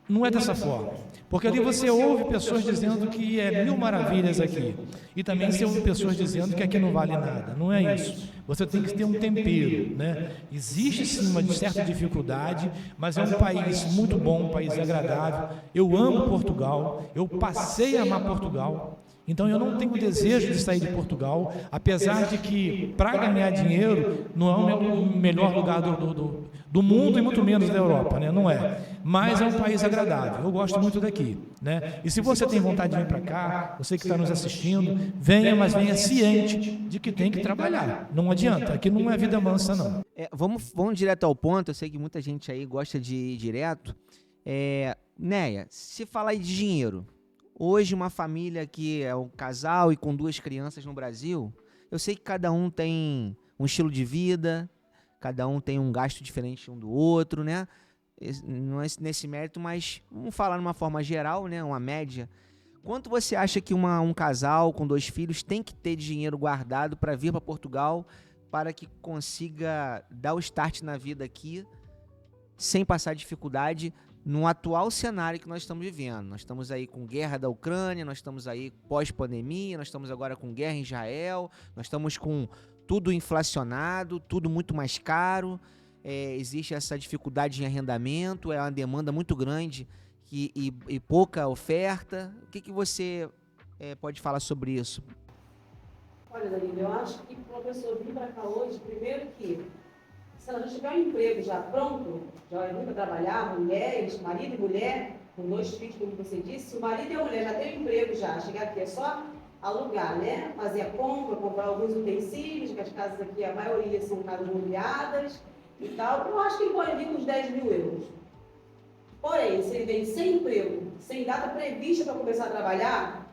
não é dessa forma, porque ali você ouve pessoas dizendo que é 1000 maravilhas aqui, e também você ouve pessoas dizendo que aqui não vale nada. Não é isso. Você tem que ter um tempero, né? Existe sim uma certa dificuldade, mas é um país muito bom, um país agradável. Eu amo Portugal, eu passei a amar Portugal. Então eu não tenho desejo de sair de Portugal, apesar de que para ganhar dinheiro não é o melhor lugar do mundo e muito menos da Europa, né? Não é. Mas é um país agradável, eu gosto muito daqui, né? E se você tem vontade de vir para cá, você que está nos assistindo, venha, mas venha ciente de que tem que trabalhar. Não adianta, aqui não é vida mansa não. Vamos direto ao ponto, eu sei que muita gente aí gosta de ir direto. Néia, se falar de dinheiro, Hoje, uma família que é um casal e com 2 crianças no Brasil, eu sei que cada um tem um estilo de vida, cada um tem um gasto diferente um do outro, né? Não é nesse mérito, mas vamos falar de uma forma geral, né? Uma média. Quanto você acha que um casal com 2 filhos tem que ter dinheiro guardado para vir para Portugal, para que consiga dar o start na vida aqui, sem passar dificuldade, no atual cenário que nós estamos vivendo? Nós estamos aí com guerra da Ucrânia, nós estamos aí pós-pandemia, nós estamos agora com guerra em Israel, nós estamos com tudo inflacionado, tudo muito mais caro, existe essa dificuldade em arrendamento, é uma demanda muito grande e pouca oferta. O que você pode falar sobre isso? Olha, Danilo, eu acho que para uma pessoa vir para cá hoje, primeiro que, se ela já tiver um emprego já pronto, já vai vir para trabalhar, mulheres, marido e mulher, com 2 filhos, como você disse, se o marido e a mulher já têm um emprego já, chegar aqui é só alugar, né? Fazer a compra, comprar alguns utensílios, que as casas aqui, a maioria são casas mobiliadas e tal, eu acho que ele pode vir com uns 10 mil euros. Porém, se ele vem sem emprego, sem data prevista para começar a trabalhar,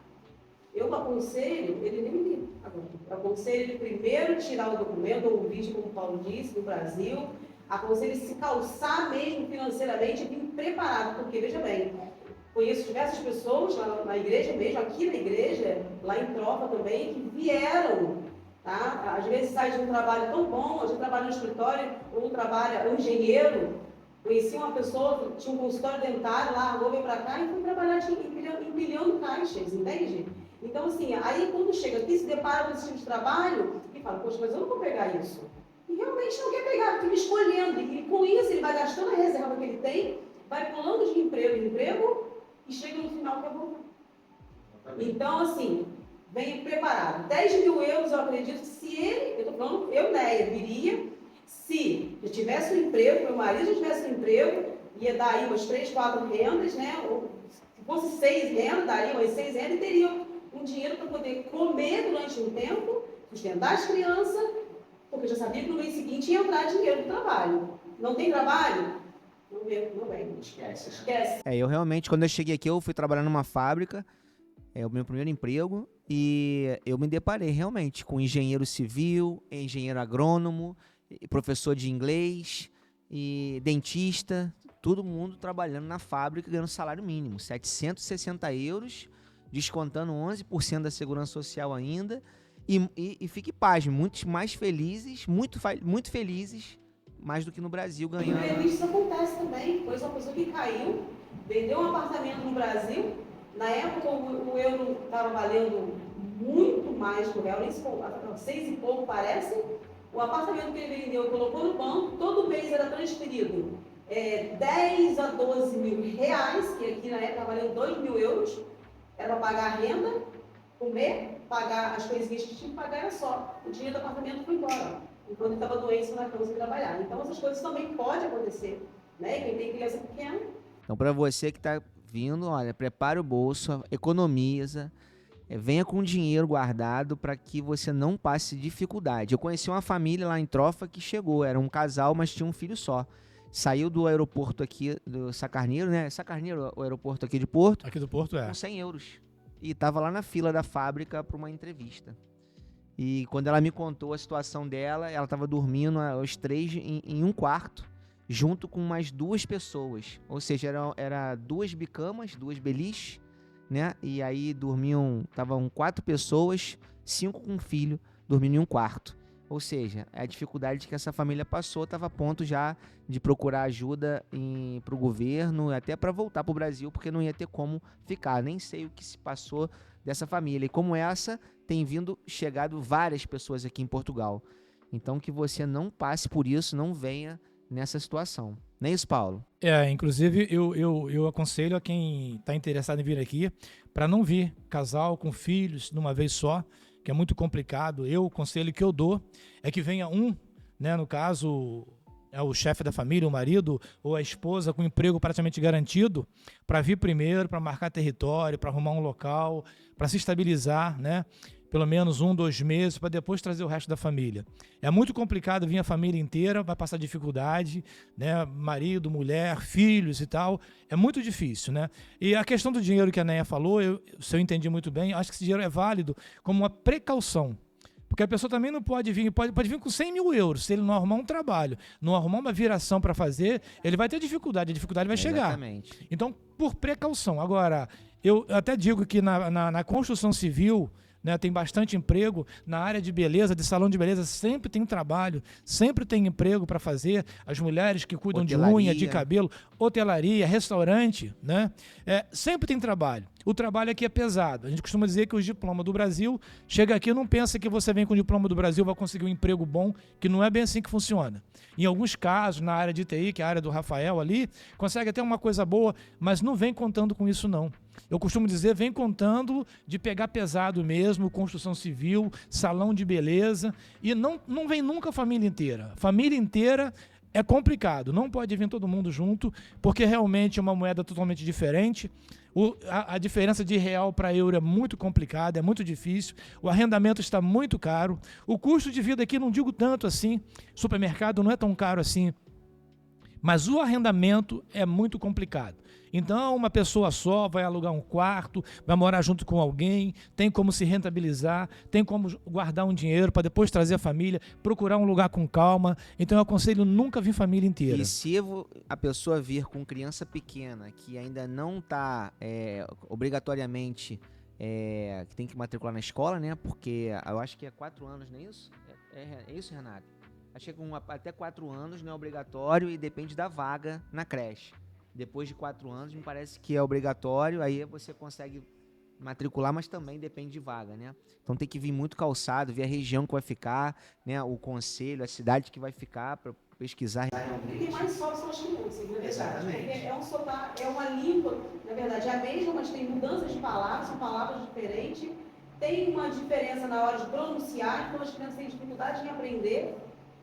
eu aconselho ele nem vir. Eu aconselho ele primeiro tirar o documento ou o visto, como o Paulo disse, do Brasil. Aconselho ele se calçar mesmo financeiramente e vir preparado, porque, veja bem, conheço diversas pessoas lá na igreja mesmo, aqui na igreja, lá em Trofa também, que vieram, tá? Às vezes sai de um trabalho tão bom, a gente trabalha no escritório, ou trabalha um engenheiro. Conheci uma pessoa que tinha um consultório dentário, largou, veio para cá e foi trabalhar empilhando caixas, entende? Então, assim, aí quando chega aqui, se depara com esse tipo de trabalho, e fala, poxa, mas eu não vou pegar isso. E realmente não quer pegar, fica escolhendo. E com isso ele vai gastando a reserva que ele tem, vai pulando de emprego em emprego, e chega no final quer voltar. Então, assim, vem preparado. 10 mil euros, eu acredito que se ele, eu estou falando, eu, Neia, viria, se eu tivesse um emprego, meu marido já tivesse um emprego, ia dar aí umas 3, 4 rendas, né? Ou, se fosse 6 rendas, daria umas 6 rendas e teria um dinheiro para poder comer durante um tempo, sustentar as crianças, porque já sabia que no mês seguinte ia entrar dinheiro do trabalho. Não tem trabalho? Não vem. Esquece. Eu realmente, quando eu cheguei aqui, eu fui trabalhar numa fábrica, o meu primeiro emprego, e eu me deparei realmente com engenheiro civil, engenheiro agrônomo, professor de inglês, e dentista, todo mundo trabalhando na fábrica, ganhando salário mínimo, 760 euros, descontando 11% da segurança social ainda, e fique pasme, muitos mais felizes, muito felizes, mais do que no Brasil ganhando. Isso acontece também, foi uma pessoa que caiu, vendeu um apartamento no Brasil, na época o euro estava valendo muito mais que o real, 6 e pouco parece, o apartamento que ele vendeu, colocou no banco, todo mês era transferido 10 a 12 mil reais, que aqui na época valendo 2 mil euros, era para pagar a renda, comer, pagar as coisinhas que tinha que pagar, era só. O dinheiro do apartamento foi embora, enquanto ele estava doente na cama sem trabalhar. Então essas coisas também podem acontecer, né? Quem tem criança pequena. Então, para você que está vindo, olha, prepare o bolso, economiza, venha com dinheiro guardado para que você não passe dificuldade. Eu conheci uma família lá em Trofa que chegou, era um casal, mas tinha um filho só. Saiu do aeroporto aqui, do Sacarneiro, né? Sacarneiro, o aeroporto aqui de Porto. Aqui do Porto, com 100 euros. E estava lá na fila da fábrica para uma entrevista. E quando ela me contou a situação dela, ela estava dormindo os 3 em um quarto, junto com mais 2 pessoas. Ou seja, era 2 bicamas, 2 beliches, né? E aí estavam 4 pessoas, 5 com um filho, dormindo em um quarto. Ou seja, a dificuldade que essa família passou estava a ponto já de procurar ajuda para o governo, até para voltar para o Brasil, porque não ia ter como ficar. Nem sei o que se passou dessa família. E como essa, tem chegado várias pessoas aqui em Portugal. Então que você não passe por isso, não venha nessa situação. Não é isso, Paulo? Inclusive eu aconselho a quem está interessado em vir aqui para não vir casal com filhos de uma vez só, que é muito complicado. O conselho que eu dou é que venha né, no caso, o chefe da família, o marido ou a esposa com emprego praticamente garantido, para vir primeiro, para marcar território, para arrumar um local, para se estabilizar, né? pelo menos 1, 2 meses, para depois trazer o resto da família. É muito complicado vir a família inteira, vai passar dificuldade, né? Marido, mulher, filhos e tal. É muito difícil, né? E a questão do dinheiro que a Neia falou, se eu entendi muito bem, acho que esse dinheiro é válido como uma precaução. Porque a pessoa também não pode vir, pode vir com 100 mil euros, se ele não arrumar um trabalho, não arrumar uma viração para fazer, ele vai ter dificuldade, a dificuldade vai chegar. Exatamente. Então, por precaução. Agora, eu até digo que na construção civil, né, tem bastante emprego, na área de beleza, de salão de beleza, sempre tem trabalho, sempre tem emprego para fazer. As mulheres que cuidam Hotelaria. de unha, de cabelo, hotelaria, restaurante, né? Sempre tem trabalho. O trabalho aqui é pesado. A gente costuma dizer que o diploma do Brasil, chega aqui e não pensa que você vem com o diploma do Brasil vai conseguir um emprego bom, que não é bem assim que funciona. Em alguns casos, na área de TI, que é a área do Rafael ali, consegue até uma coisa boa, mas não vem contando com isso não. Eu costumo dizer, vem contando de pegar pesado mesmo, construção civil, salão de beleza, e não vem nunca a família inteira. Família inteira é complicado, não pode vir todo mundo junto, porque realmente é uma moeda totalmente diferente. A diferença de real para euro é muito complicada, é muito difícil, o arrendamento está muito caro, o custo de vida aqui não digo tanto assim, supermercado não é tão caro assim, mas o arrendamento é muito complicado. Então, uma pessoa só vai alugar um quarto, vai morar junto com alguém, tem como se rentabilizar, tem como guardar um dinheiro para depois trazer a família, procurar um lugar com calma. Então, eu aconselho nunca vir família inteira. E se a pessoa vir com criança pequena, que ainda não está obrigatoriamente, que tem que matricular na escola, né? Porque eu acho que é 4 anos, não é isso? É isso, Renato? Acho que até 4 anos não é obrigatório e depende da vaga na creche. Depois de 4 anos, me parece que é obrigatório, aí você consegue matricular, mas também depende de vaga, né? Então tem que vir muito calçado, ver a região que vai ficar, né? O concelho, a cidade que vai ficar, para pesquisar. E quem mais sofre são as crianças, na verdade. Exatamente. Porque é uma língua, na verdade, é a mesma, mas tem mudanças de palavras, são palavras diferentes, tem uma diferença na hora de pronunciar, então as crianças têm dificuldade em aprender,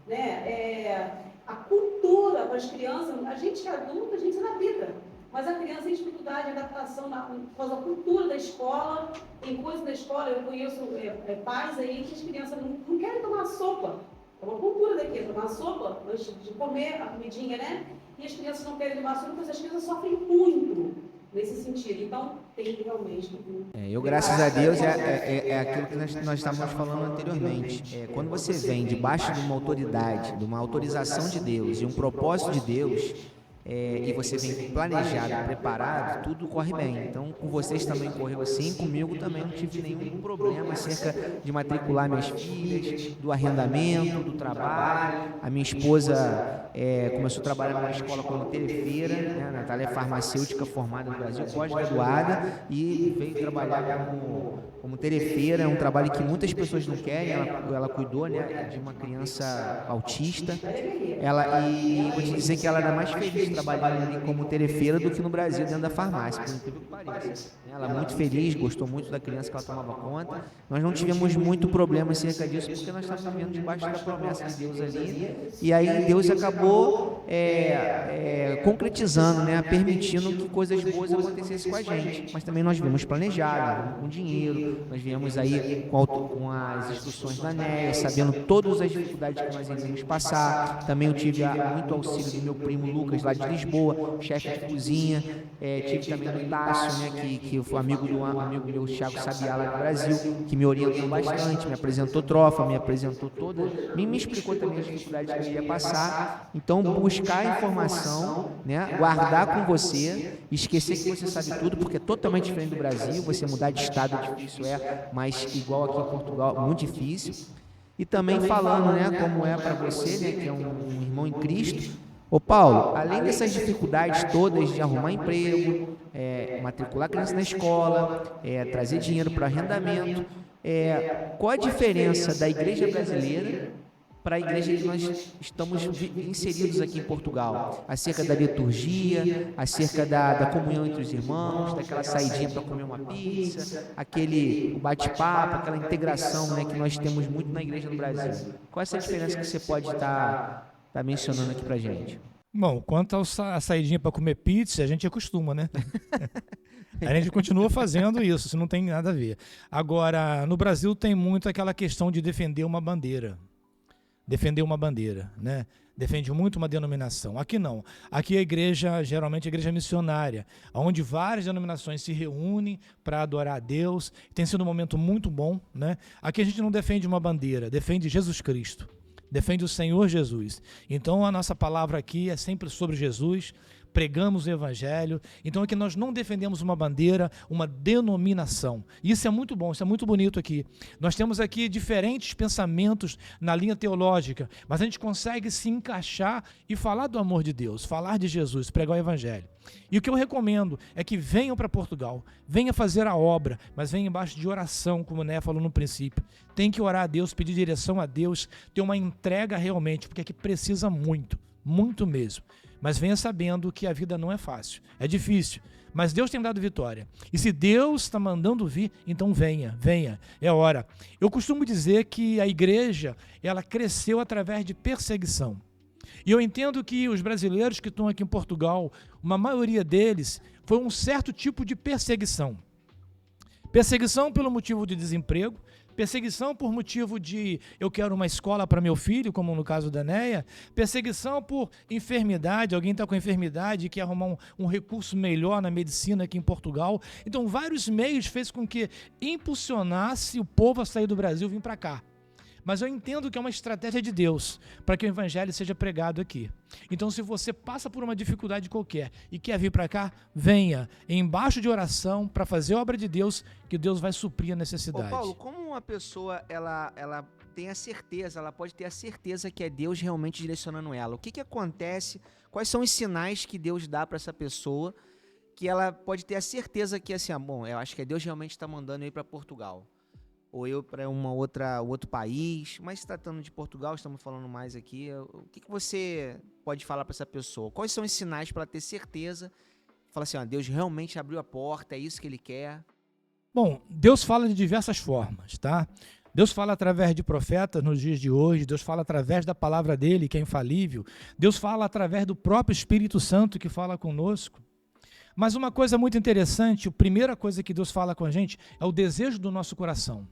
né? A cultura para as crianças, a gente que é adulto, a gente se adapta, mas a criança tem dificuldade de adaptação por causa da cultura da escola, tem coisas da escola, eu conheço pais aí que as crianças não querem tomar sopa, é uma cultura daqui, tomar sopa, antes de comer a comidinha, né? E as crianças não querem tomar sopa, porque as crianças sofrem muito nesse sentido, então tem realmente... Eu, graças a Deus, é aquilo que nós estávamos falando anteriormente. Quando você vem debaixo de uma autoridade, de uma autorização de Deus e um propósito de Deus, e você vem planejado, preparado, tudo corre bem. Então, com vocês também correu assim, comigo também não tive nenhum problema acerca de matricular minhas filhas, do arrendamento, do trabalho. A minha esposa começou a trabalhar numa escola como telefeira, né? A Natália é farmacêutica formada no Brasil, pós-graduada, e veio trabalhar como telefeira. É um trabalho que muitas pessoas não querem. Ela cuidou, né, de uma criança autista. E vou te dizer que ela era mais feliz trabalhando ali como telefeira do que no Brasil, dentro da farmácia, por incrível que pareça. Ela muito feliz, gostou muito da criança que ela tomava conta. Nós não tivemos muito problema acerca disso, porque nós estávamos vivendo debaixo da promessa de Deus ali. E aí Deus acabou concretizando, né, permitindo que coisas boas acontecessem com a gente. Mas também nós viemos planejado, com dinheiro, nós viemos aí com as instruções da NEA, sabendo todas as dificuldades que nós iríamos passar. Também eu tive muito auxílio do meu primo Lucas, lá de Lisboa, chefe de cozinha. Tive também do Tássio, né, que foi amigo meu, Thiago Sabiá, lá do Brasil, que me orientou bastante, me apresentou trofa, me apresentou me explicou também as dificuldades que eu ia passar. Então, buscar informação, né, guardar com você, esquecer que você sabe tudo, porque é totalmente diferente do Brasil. Você mudar de estado é difícil, mas igual aqui em Portugal, muito difícil. E também falando, né, como é para você, né, que é um irmão em Cristo. Ô Paulo, além dessas dificuldades todas de arrumar emprego, matricular criança na escola, trazer dinheiro para arrendamento, qual a diferença da igreja brasileira para a igreja que nós estamos inseridos aqui em Portugal? Acerca da liturgia, acerca da comunhão entre os irmãos, daquela saidinha para comer uma pizza, aquele bate-papo, aquela integração, né, que nós temos muito na igreja do Brasil. Qual é essa diferença que você pode estar mencionando aqui para a gente? Bom, quanto a saidinha para comer pizza, a gente acostuma, né? A gente continua fazendo isso não tem nada a ver. Agora, no Brasil tem muito aquela questão de defender uma bandeira. Defender uma bandeira, né? Defende muito uma denominação. Aqui não. Aqui a igreja, geralmente a igreja missionária, onde várias denominações se reúnem para adorar a Deus. Tem sido um momento muito bom, né? Aqui a gente não defende uma bandeira, defende Jesus Cristo. Defende o Senhor Jesus. Então a nossa palavra aqui é sempre sobre Jesus, pregamos o Evangelho. Então aqui nós não defendemos uma bandeira, uma denominação. Isso é muito bom, isso é muito bonito aqui. Nós temos aqui diferentes pensamentos na linha teológica, mas a gente consegue se encaixar e falar do amor de Deus, falar de Jesus, pregar o Evangelho. E o que eu recomendo é que venham para Portugal, venham fazer a obra, mas venham embaixo de oração, como o Né falou no princípio. Tem que orar a Deus, pedir direção a Deus, ter uma entrega realmente, porque aqui precisa muito, muito mesmo. Mas venha sabendo que a vida não é fácil, é difícil, mas Deus tem dado vitória. E se Deus está mandando vir, então venha, é hora. Eu costumo dizer que a igreja, ela cresceu através de perseguição. E eu entendo que os brasileiros que estão aqui em Portugal, uma maioria deles, foi um certo tipo de perseguição. Perseguição pelo motivo de desemprego, perseguição por motivo de eu quero uma escola para meu filho, como no caso da Neia, perseguição por enfermidade, alguém está com enfermidade e quer arrumar um recurso melhor na medicina aqui em Portugal. Então, vários meios fez com que impulsionasse o povo a sair do Brasil e vir para cá. Mas eu entendo que é uma estratégia de Deus para que o evangelho seja pregado aqui. Então, se você passa por uma dificuldade qualquer e quer vir para cá, venha embaixo de oração para fazer a obra de Deus, que Deus vai suprir a necessidade. Ô Paulo, como uma pessoa ela tem a certeza, ela pode ter a certeza que é Deus realmente direcionando ela? O que acontece? Quais são os sinais que Deus dá para essa pessoa que ela pode ter a certeza que assim, bom, eu acho que é Deus realmente está mandando eu ir para Portugal? Ou eu para outro país, mas se tratando de Portugal, estamos falando mais aqui, o que você pode falar para essa pessoa? Quais são os sinais para ela ter certeza? Fala assim, Deus realmente abriu a porta, é isso que Ele quer? Bom, Deus fala de diversas formas, tá? Deus fala através de profetas nos dias de hoje, Deus fala através da palavra dele, que é infalível, Deus fala através do próprio Espírito Santo que fala conosco. Mas uma coisa muito interessante, a primeira coisa que Deus fala com a gente é o desejo do nosso coração.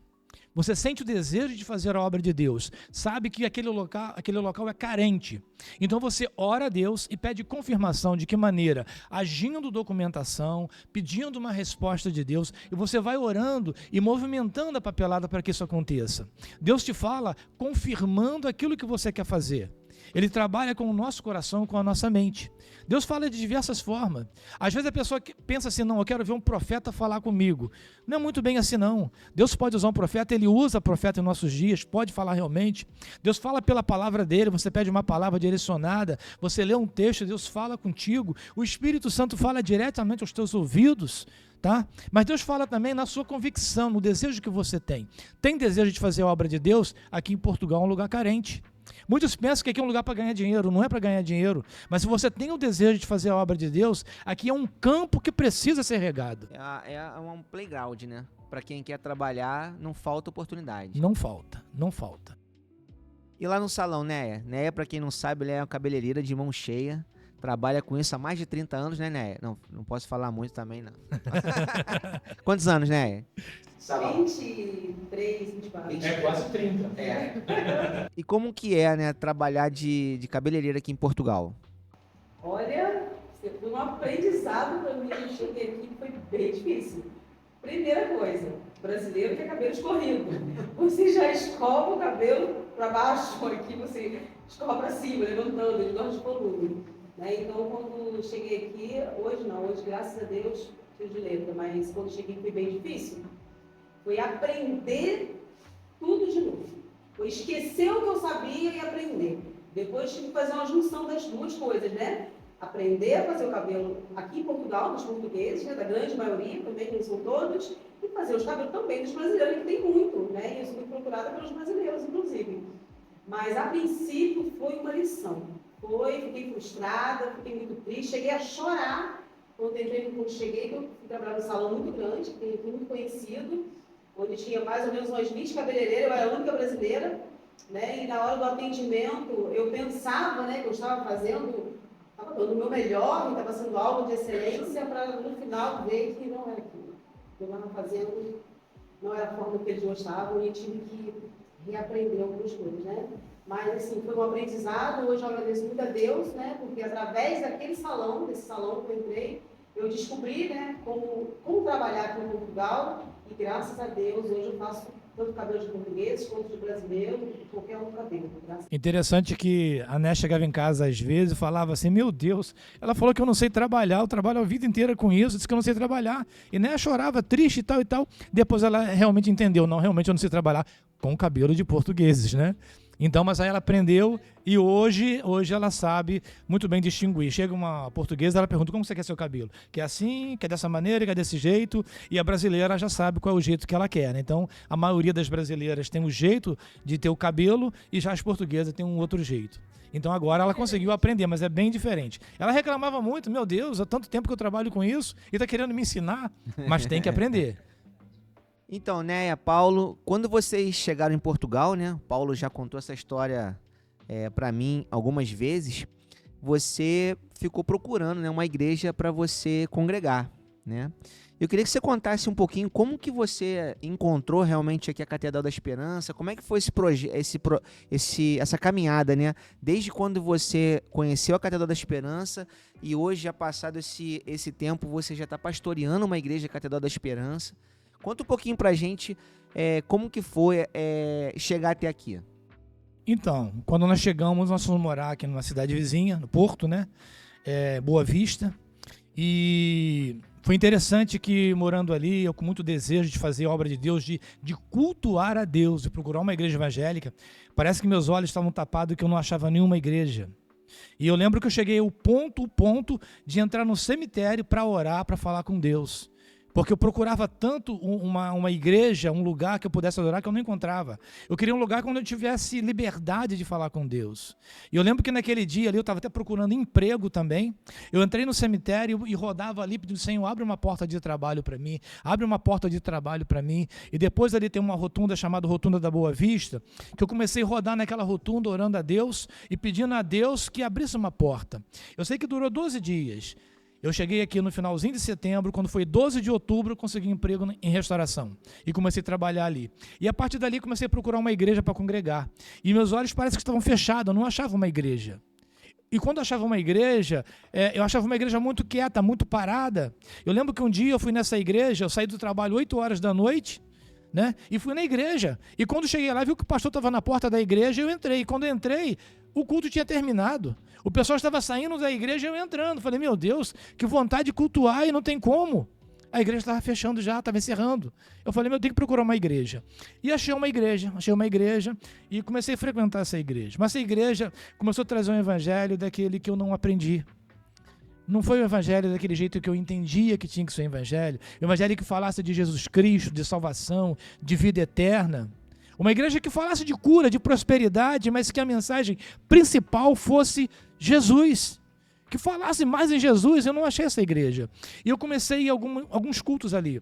Você sente o desejo de fazer a obra de Deus, sabe que aquele local é carente. Então você ora a Deus e pede confirmação de que maneira, agindo documentação, pedindo uma resposta de Deus, e você vai orando e movimentando a papelada para que isso aconteça. Deus te fala confirmando aquilo que você quer fazer. Ele trabalha com o nosso coração, com a nossa mente. Deus fala de diversas formas. Às vezes a pessoa pensa assim, não, eu quero ver um profeta falar comigo. Não é muito bem assim não. Deus pode usar um profeta, Ele usa profeta em nossos dias, pode falar realmente. Deus fala pela palavra dEle, você pede uma palavra direcionada, você lê um texto, Deus fala contigo. O Espírito Santo fala diretamente aos teus ouvidos. Tá? Mas Deus fala também na sua convicção, no desejo que você tem. Tem desejo de fazer a obra de Deus? Aqui em Portugal é um lugar carente. Muitos pensam que aqui é um lugar para ganhar dinheiro, não é para ganhar dinheiro, mas se você tem o desejo de fazer a obra de Deus, aqui é um campo que precisa ser regado. É um playground, né? Para quem quer trabalhar, não falta oportunidade. Não falta, não falta. E lá no salão, Neia? Neia, para quem não sabe, ela é uma cabeleireira de mão cheia, trabalha com isso há mais de 30 anos, né, Neia? Não posso falar muito também, não. Quantos anos, Neia? 23, 24. É quase 30. E como que é, né, trabalhar de cabeleireira aqui em Portugal? Olha, foi um aprendizado para mim. Eu cheguei aqui que foi bem difícil. Primeira coisa, brasileiro quer cabelo escorrido. Você já escova o cabelo para baixo, aqui você escova para cima, levantando, ele gosta de volume. Né? Então, quando cheguei aqui, hoje, graças a Deus, fiz de letra, mas quando cheguei foi bem difícil. Foi aprender tudo de novo. Foi esquecer o que eu sabia e aprender. Depois tive que fazer uma junção das duas coisas, né? Aprender a fazer o cabelo aqui em Portugal, dos portugueses, né? Da grande maioria, também não são todos, e fazer os cabelos também dos brasileiros, que tem muito, né? E eu sou muito procurada pelos brasileiros, inclusive. Mas, a princípio, foi uma lição. Fiquei frustrada, fiquei muito triste, cheguei a chorar quando cheguei, que eu fui trabalhar num salão muito grande, que tem aqui muito conhecido, onde tinha mais ou menos umas 20 cabeleireiras, eu era a única brasileira, né? E na hora do atendimento, eu pensava, né, que eu estava fazendo estava dando o meu melhor, estava sendo algo de excelência, para no final ver que não era aquilo. Eu estava fazendo, não era a forma que eles gostavam e tive que reaprender algumas coisas, né? Mas, assim, foi um aprendizado. Hoje eu agradeço muito a Deus, né? Porque através daquele salão, desse salão que eu entrei, eu descobri, né, como trabalhar aqui em Portugal e, graças a Deus, hoje eu faço tanto cabelo de portugueses quanto de brasileiro, qualquer um cabelo. Interessante que a Né chegava em casa às vezes e falava assim, meu Deus, ela falou que eu não sei trabalhar, eu trabalho a vida inteira com isso, disse que eu não sei trabalhar. E Né chorava, triste e tal e tal. Depois ela realmente entendeu, não, realmente eu não sei trabalhar com cabelo de portugueses, né? Então, mas aí ela aprendeu e hoje ela sabe muito bem distinguir. Chega uma portuguesa, ela pergunta como você quer seu cabelo? Quer assim, quer dessa maneira, quer desse jeito? E a brasileira já sabe qual é o jeito que ela quer, né? Então, a maioria das brasileiras tem um jeito de ter o cabelo e já as portuguesas têm um outro jeito. Então agora ela conseguiu aprender, mas é bem diferente. Ela reclamava muito, meu Deus, há tanto tempo que eu trabalho com isso e está querendo me ensinar, mas tem que aprender. Então, Néia, Paulo, quando vocês chegaram em Portugal, né? Paulo já contou essa história para mim algumas vezes. Você ficou procurando, né, uma igreja para você congregar, né? Eu queria que você contasse um pouquinho como que você encontrou realmente aqui a Catedral da Esperança, como é que foi essa caminhada, né? Desde quando você conheceu a Catedral da Esperança e hoje, já passado esse tempo, você já está pastoreando uma igreja Catedral da Esperança. Conta um pouquinho pra gente como que foi chegar até aqui. Então, quando nós chegamos, nós fomos morar aqui numa cidade vizinha, no Porto, né? Boa Vista. E foi interessante que, morando ali, eu com muito desejo de fazer a obra de Deus, de cultuar a Deus, de procurar uma igreja evangélica, parece que meus olhos estavam tapados e que eu não achava nenhuma igreja. E eu lembro que eu cheguei ao ponto de entrar no cemitério para orar, para falar com Deus. Porque eu procurava tanto uma igreja, um lugar que eu pudesse adorar, que eu não encontrava. Eu queria um lugar onde eu tivesse liberdade de falar com Deus. E eu lembro que naquele dia ali, eu estava até procurando emprego também. Eu entrei no cemitério e rodava ali, pedindo, Senhor, abre uma porta de trabalho para mim. Abre uma porta de trabalho para mim. E depois ali tem uma rotunda chamada Rotunda da Boa Vista, que eu comecei a rodar naquela rotunda, orando a Deus e pedindo a Deus que abrisse uma porta. Eu sei que durou 12 dias. Eu cheguei aqui no finalzinho de setembro, quando foi 12 de outubro, eu consegui um emprego em restauração. E comecei a trabalhar ali. E a partir dali comecei a procurar uma igreja para congregar. E meus olhos parecem que estavam fechados, eu não achava uma igreja. E quando eu achava uma igreja, eu achava uma igreja muito quieta, muito parada. Eu lembro que um dia eu fui nessa igreja, eu saí do trabalho 8 horas da noite, né? E fui na igreja. E quando cheguei lá, vi que o pastor estava na porta da igreja, eu entrei. E quando eu entrei, o culto tinha terminado. O pessoal estava saindo da igreja e eu entrando. Falei, meu Deus, que vontade de cultuar e não tem como. A igreja estava fechando já, estava encerrando. Eu falei, eu tenho que procurar uma igreja. E achei uma igreja e comecei a frequentar essa igreja. Mas essa igreja começou a trazer um evangelho daquele que eu não aprendi. Não foi o evangelho daquele jeito que eu entendia que tinha que ser o evangelho. O evangelho que falasse de Jesus Cristo, de salvação, de vida eterna. Uma igreja que falasse de cura, de prosperidade, mas que a mensagem principal fosse Jesus. Que falasse mais em Jesus. Eu não achei essa igreja. E eu comecei a ir alguns cultos ali.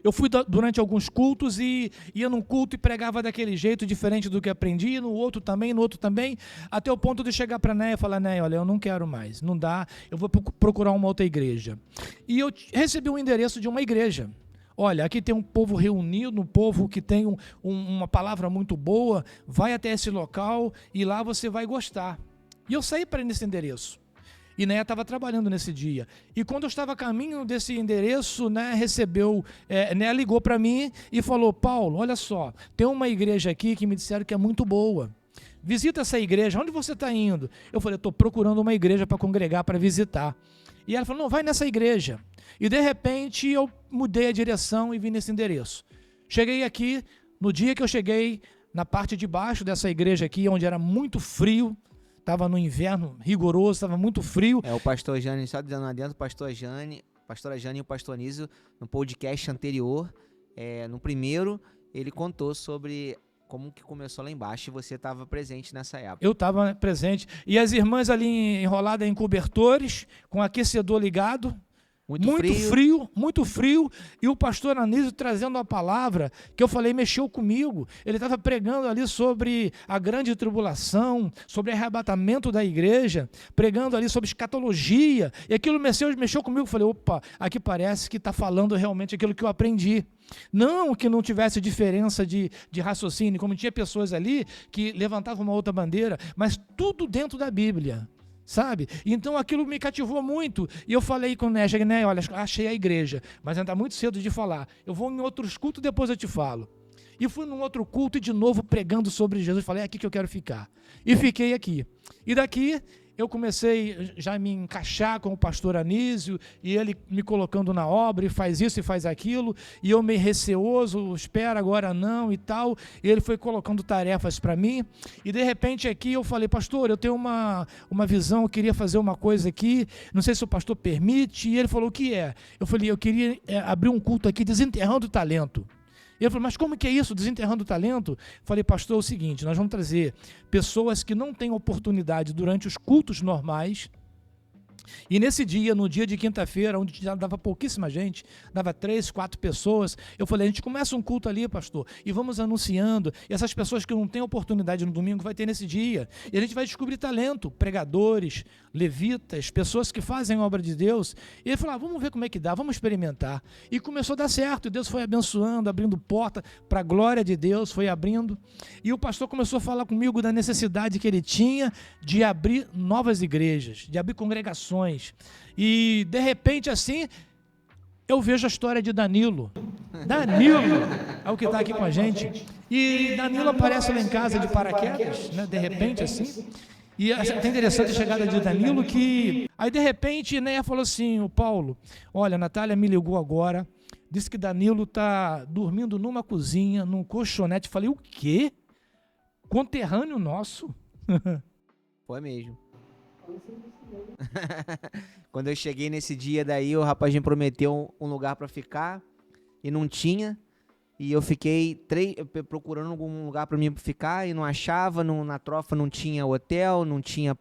Eu fui durante alguns cultos e ia num culto e pregava daquele jeito, diferente do que aprendi, no outro também, até o ponto de chegar para a Néia e falar, Néia, olha, eu não quero mais, não dá, eu vou procurar uma outra igreja. E eu recebi um endereço de uma igreja. Olha, aqui tem um povo reunido, um povo que tem uma palavra muito boa, vai até esse local e lá você vai gostar. E eu saí para ir nesse endereço. E Néia estava trabalhando nesse dia. E quando eu estava a caminho desse endereço, Néia ligou para mim e falou, Paulo, olha só, tem uma igreja aqui que me disseram que é muito boa. Visita essa igreja, onde você está indo? Eu falei, estou procurando uma igreja para congregar, para visitar. E ela falou, não, vai nessa igreja. E de repente eu mudei a direção e vim nesse endereço. Cheguei aqui, no dia que eu cheguei, na parte de baixo dessa igreja aqui, onde era muito frio, estava no inverno rigoroso, estava muito frio. O pastor Jane, só dizendo lá dentro, pastora Jane e o pastor Nísio, no podcast anterior, no primeiro, ele contou sobre como que começou lá embaixo e você estava presente nessa época. Eu estava presente. E as irmãs ali enroladas em cobertores, com aquecedor ligado. Muito frio, e o pastor Anísio trazendo a palavra, que eu falei, mexeu comigo. Ele estava pregando ali sobre a grande tribulação, sobre o arrebatamento da igreja, pregando ali sobre escatologia, e aquilo mexeu comigo. Eu falei, opa, aqui parece que está falando realmente aquilo que eu aprendi. Não que não tivesse diferença de raciocínio, como tinha pessoas ali que levantavam uma outra bandeira, mas tudo dentro da Bíblia. Sabe? Então aquilo me cativou muito. E eu falei com o Né, olha, achei a igreja, mas ainda está muito cedo de falar. Eu vou em outros cultos, depois eu te falo. E fui num outro culto e de novo pregando sobre Jesus. Falei, é aqui que eu quero ficar. E fiquei aqui. E daqui eu comecei já a me encaixar com o pastor Anísio, e ele me colocando na obra, e faz isso e faz aquilo, e eu meio receoso, espera, agora não e tal, e ele foi colocando tarefas para mim, e de repente aqui eu falei, pastor, eu tenho uma visão, eu queria fazer uma coisa aqui, não sei se o pastor permite, e ele falou, o que é? Eu falei, eu queria abrir um culto aqui, desenterrando o talento. Ele falou, mas como que é isso, desenterrando o talento? Falei, pastor, é o seguinte, nós vamos trazer pessoas que não têm oportunidade durante os cultos normais, e nesse dia, no dia de quinta-feira, onde já dava pouquíssima gente, dava 3, 4 pessoas, eu falei, a gente começa um culto ali, pastor, e vamos anunciando, e essas pessoas que não têm oportunidade no domingo, vai ter nesse dia, e a gente vai descobrir talento, pregadores, levitas, pessoas que fazem a obra de Deus, e ele falou, vamos ver como é que dá, vamos experimentar, e começou a dar certo, e Deus foi abençoando, abrindo porta, para a glória de Deus, foi abrindo, e o pastor começou a falar comigo da necessidade que ele tinha de abrir novas igrejas, de abrir congregações, e de repente assim eu vejo a história de Danilo é o que está aqui com a gente, e Danilo aparece lá em casa de paraquedas, né, de repente assim, e é até interessante a chegada de Danilo, que aí de repente Né falou assim, o Paulo, olha, a Natália me ligou agora, disse que Danilo está dormindo numa cozinha, num colchonete. Falei, o quê? Conterrâneo nosso? Foi mesmo. Quando eu cheguei nesse dia daí, o rapaz me prometeu um lugar para ficar e não tinha, e eu fiquei procurando algum lugar para mim ficar e não achava, na trofa não tinha hotel, não tinha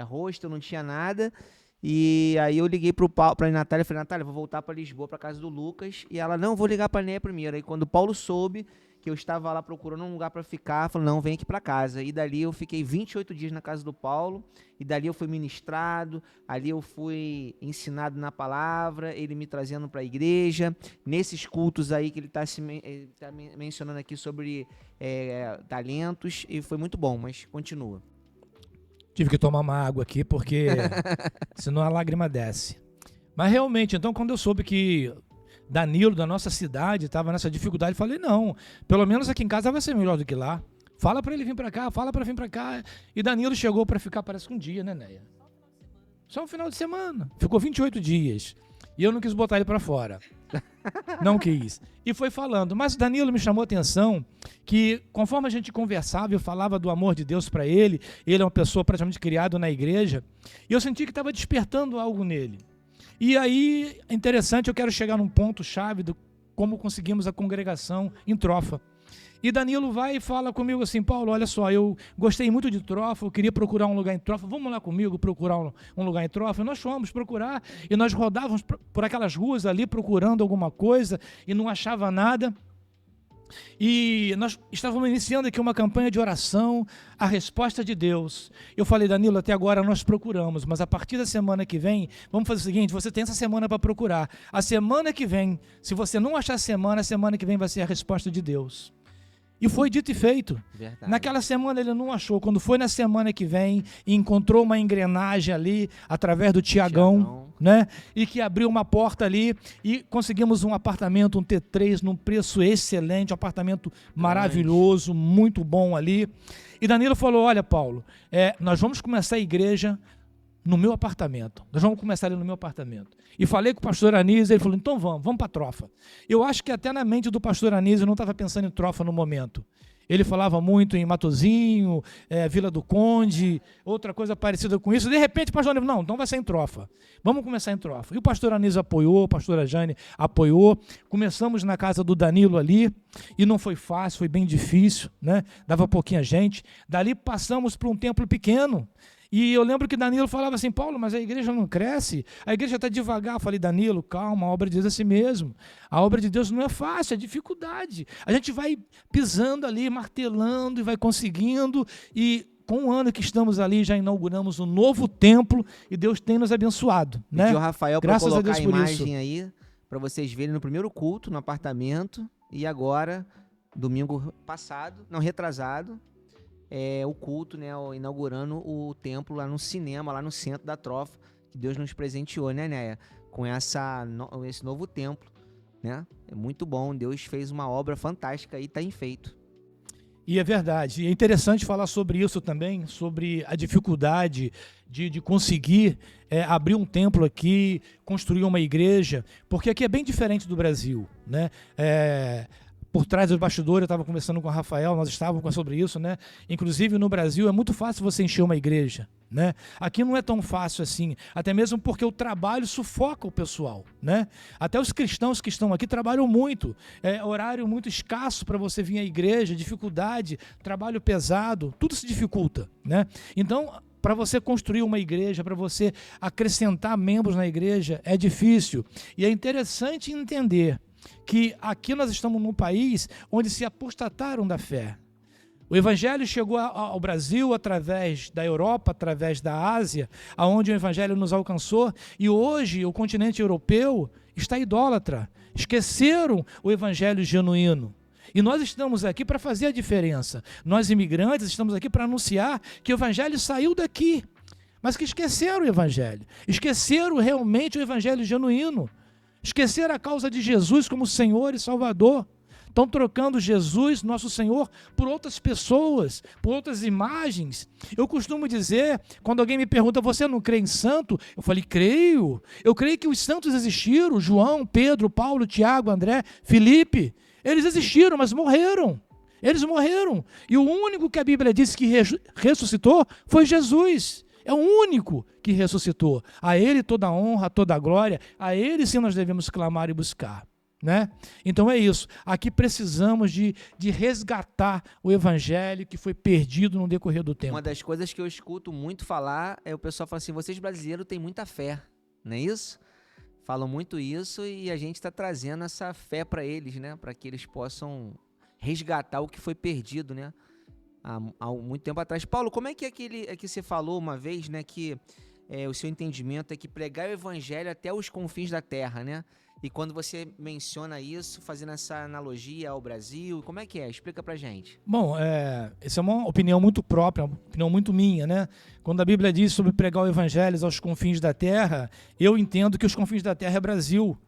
hostel, não tinha nada, e aí eu liguei pra Natália, falei, Natália, vou voltar para Lisboa, para casa do Lucas, e ela, não, vou ligar para a Néia primeiro. Aí quando o Paulo soube que eu estava lá procurando um lugar para ficar, falou, não, vem aqui para casa. E dali eu fiquei 28 dias na casa do Paulo, e dali eu fui ministrado, ali eu fui ensinado na palavra, ele me trazendo para a igreja, nesses cultos aí que ele está mencionando aqui sobre talentos, e foi muito bom, mas continua. Tive que tomar uma água aqui, porque senão a lágrima desce. Mas realmente, então quando eu soube que Danilo, da nossa cidade, estava nessa dificuldade, falei, não, pelo menos aqui em casa vai ser melhor do que lá. Fala para ele vir para cá, fala para vir para cá. E Danilo chegou para ficar, parece que um dia, né, Néia? Só um final de semana. Ficou 28 dias. E eu não quis botar ele para fora. Não quis. E foi falando. Mas Danilo me chamou a atenção que, conforme a gente conversava, eu falava do amor de Deus para ele. Ele é uma pessoa praticamente criada na igreja. E eu senti que estava despertando algo nele. E aí, interessante, eu quero chegar num ponto-chave do como conseguimos a congregação em Trofa. E Danilo vai e fala comigo assim, Paulo, olha só, eu gostei muito de Trofa, eu queria procurar um lugar em Trofa, vamos lá comigo procurar um lugar em Trofa. E nós fomos procurar, e nós rodávamos por aquelas ruas ali procurando alguma coisa, e não achava nada. E nós estávamos iniciando aqui uma campanha de oração, a resposta de Deus. Eu falei, Danilo, até agora nós procuramos, mas a partir da semana que vem, vamos fazer o seguinte, você tem essa semana para procurar. A semana que vem, se você não achar a semana que vem vai ser a resposta de Deus. E foi dito e feito. Verdade. Naquela semana ele não achou. Quando foi na semana que vem e encontrou uma engrenagem ali, através do Tiagão, né? E que abriu uma porta ali e conseguimos um apartamento, um T3, num preço excelente, um apartamento maravilhoso, muito bom ali. E Danilo falou, olha, Paulo, nós vamos começar a igreja no meu apartamento. Nós vamos começar ali no meu apartamento. E falei com o pastor Anísio, ele falou, então vamos para Trofa. Eu acho que até na mente do pastor Anísio não estava pensando em Trofa no momento. Ele falava muito em Matozinho, Vila do Conde, outra coisa parecida com isso. De repente o pastor Anísio, não, então vai ser em Trofa. Vamos começar em Trofa. E o pastor Anísio apoiou, a pastora Jane apoiou. Começamos na casa do Danilo ali, e não foi fácil, foi bem difícil, né? Dava pouquinha gente. Dali passamos para um templo pequeno. E eu lembro que Danilo falava assim, Paulo, mas a igreja não cresce, a igreja está devagar. Eu falei, Danilo, calma, a obra de Deus é assim mesmo. A obra de Deus não é fácil, é dificuldade. A gente vai pisando ali, martelando e vai conseguindo, e com um ano que estamos ali, já inauguramos um novo templo e Deus tem nos abençoado. Né? Pedi o Rafael para Graças a colocar Deus a por imagem isso. aí, para vocês verem no primeiro culto, no apartamento, e agora, domingo passado, não, retrasado, o culto, né, inaugurando o templo lá no cinema, lá no centro da Trofa, que Deus nos presenteou, né, Néia? Com esse novo templo, né? É muito bom, Deus fez uma obra fantástica e está em feito. E é verdade, e é interessante falar sobre isso também, sobre a dificuldade de conseguir abrir um templo aqui, construir uma igreja, porque aqui é bem diferente do Brasil, né? Por trás dos bastidores, eu estava conversando com o Rafael, nós estávamos sobre isso, né? Inclusive no Brasil é muito fácil você encher uma igreja, né? Aqui não é tão fácil assim, até mesmo porque o trabalho sufoca o pessoal, né? Até os cristãos que estão aqui trabalham muito, horário muito escasso para você vir à igreja, dificuldade, trabalho pesado, tudo se dificulta, né? Então, para você construir uma igreja, para você acrescentar membros na igreja, é difícil. E é interessante entender que aqui nós estamos num país onde se apostataram da fé. O evangelho chegou ao Brasil através da Europa, através da Ásia, aonde o evangelho nos alcançou, e hoje o continente europeu está idólatra. Esqueceram o evangelho genuíno. E nós estamos aqui para fazer a diferença. Nós, imigrantes, estamos aqui para anunciar que o evangelho saiu daqui, mas que esqueceram o evangelho. Esqueceram realmente o evangelho genuíno. Esqueceram a causa de Jesus como Senhor e Salvador. Estão trocando Jesus, nosso Senhor, por outras pessoas, por outras imagens. Eu costumo dizer, quando alguém me pergunta, você não crê em santo? Eu falei, creio. Eu creio que os santos existiram, João, Pedro, Paulo, Tiago, André, Filipe. Eles existiram, mas morreram. Eles morreram. E o único que a Bíblia diz que ressuscitou foi Jesus. É o único que ressuscitou. A Ele toda a honra, toda a glória. A Ele sim nós devemos clamar e buscar. Né? Então é isso. Aqui precisamos de resgatar o evangelho que foi perdido no decorrer do tempo. Uma das coisas que eu escuto muito falar é o pessoal falar assim, vocês brasileiros têm muita fé, não é isso? Falam muito isso e a gente está trazendo essa fé para eles, né? Para que eles possam resgatar o que foi perdido, né? Há muito tempo atrás. Paulo, como é que você falou uma vez, né? Que o seu entendimento é que pregar o evangelho até os confins da terra, né? E quando você menciona isso, fazendo essa analogia ao Brasil, como é que é? Explica pra gente. Bom, essa é uma opinião muito própria, uma opinião muito minha, né? Quando a Bíblia diz sobre pregar o evangelho aos confins da terra, eu entendo que os confins da terra é Brasil,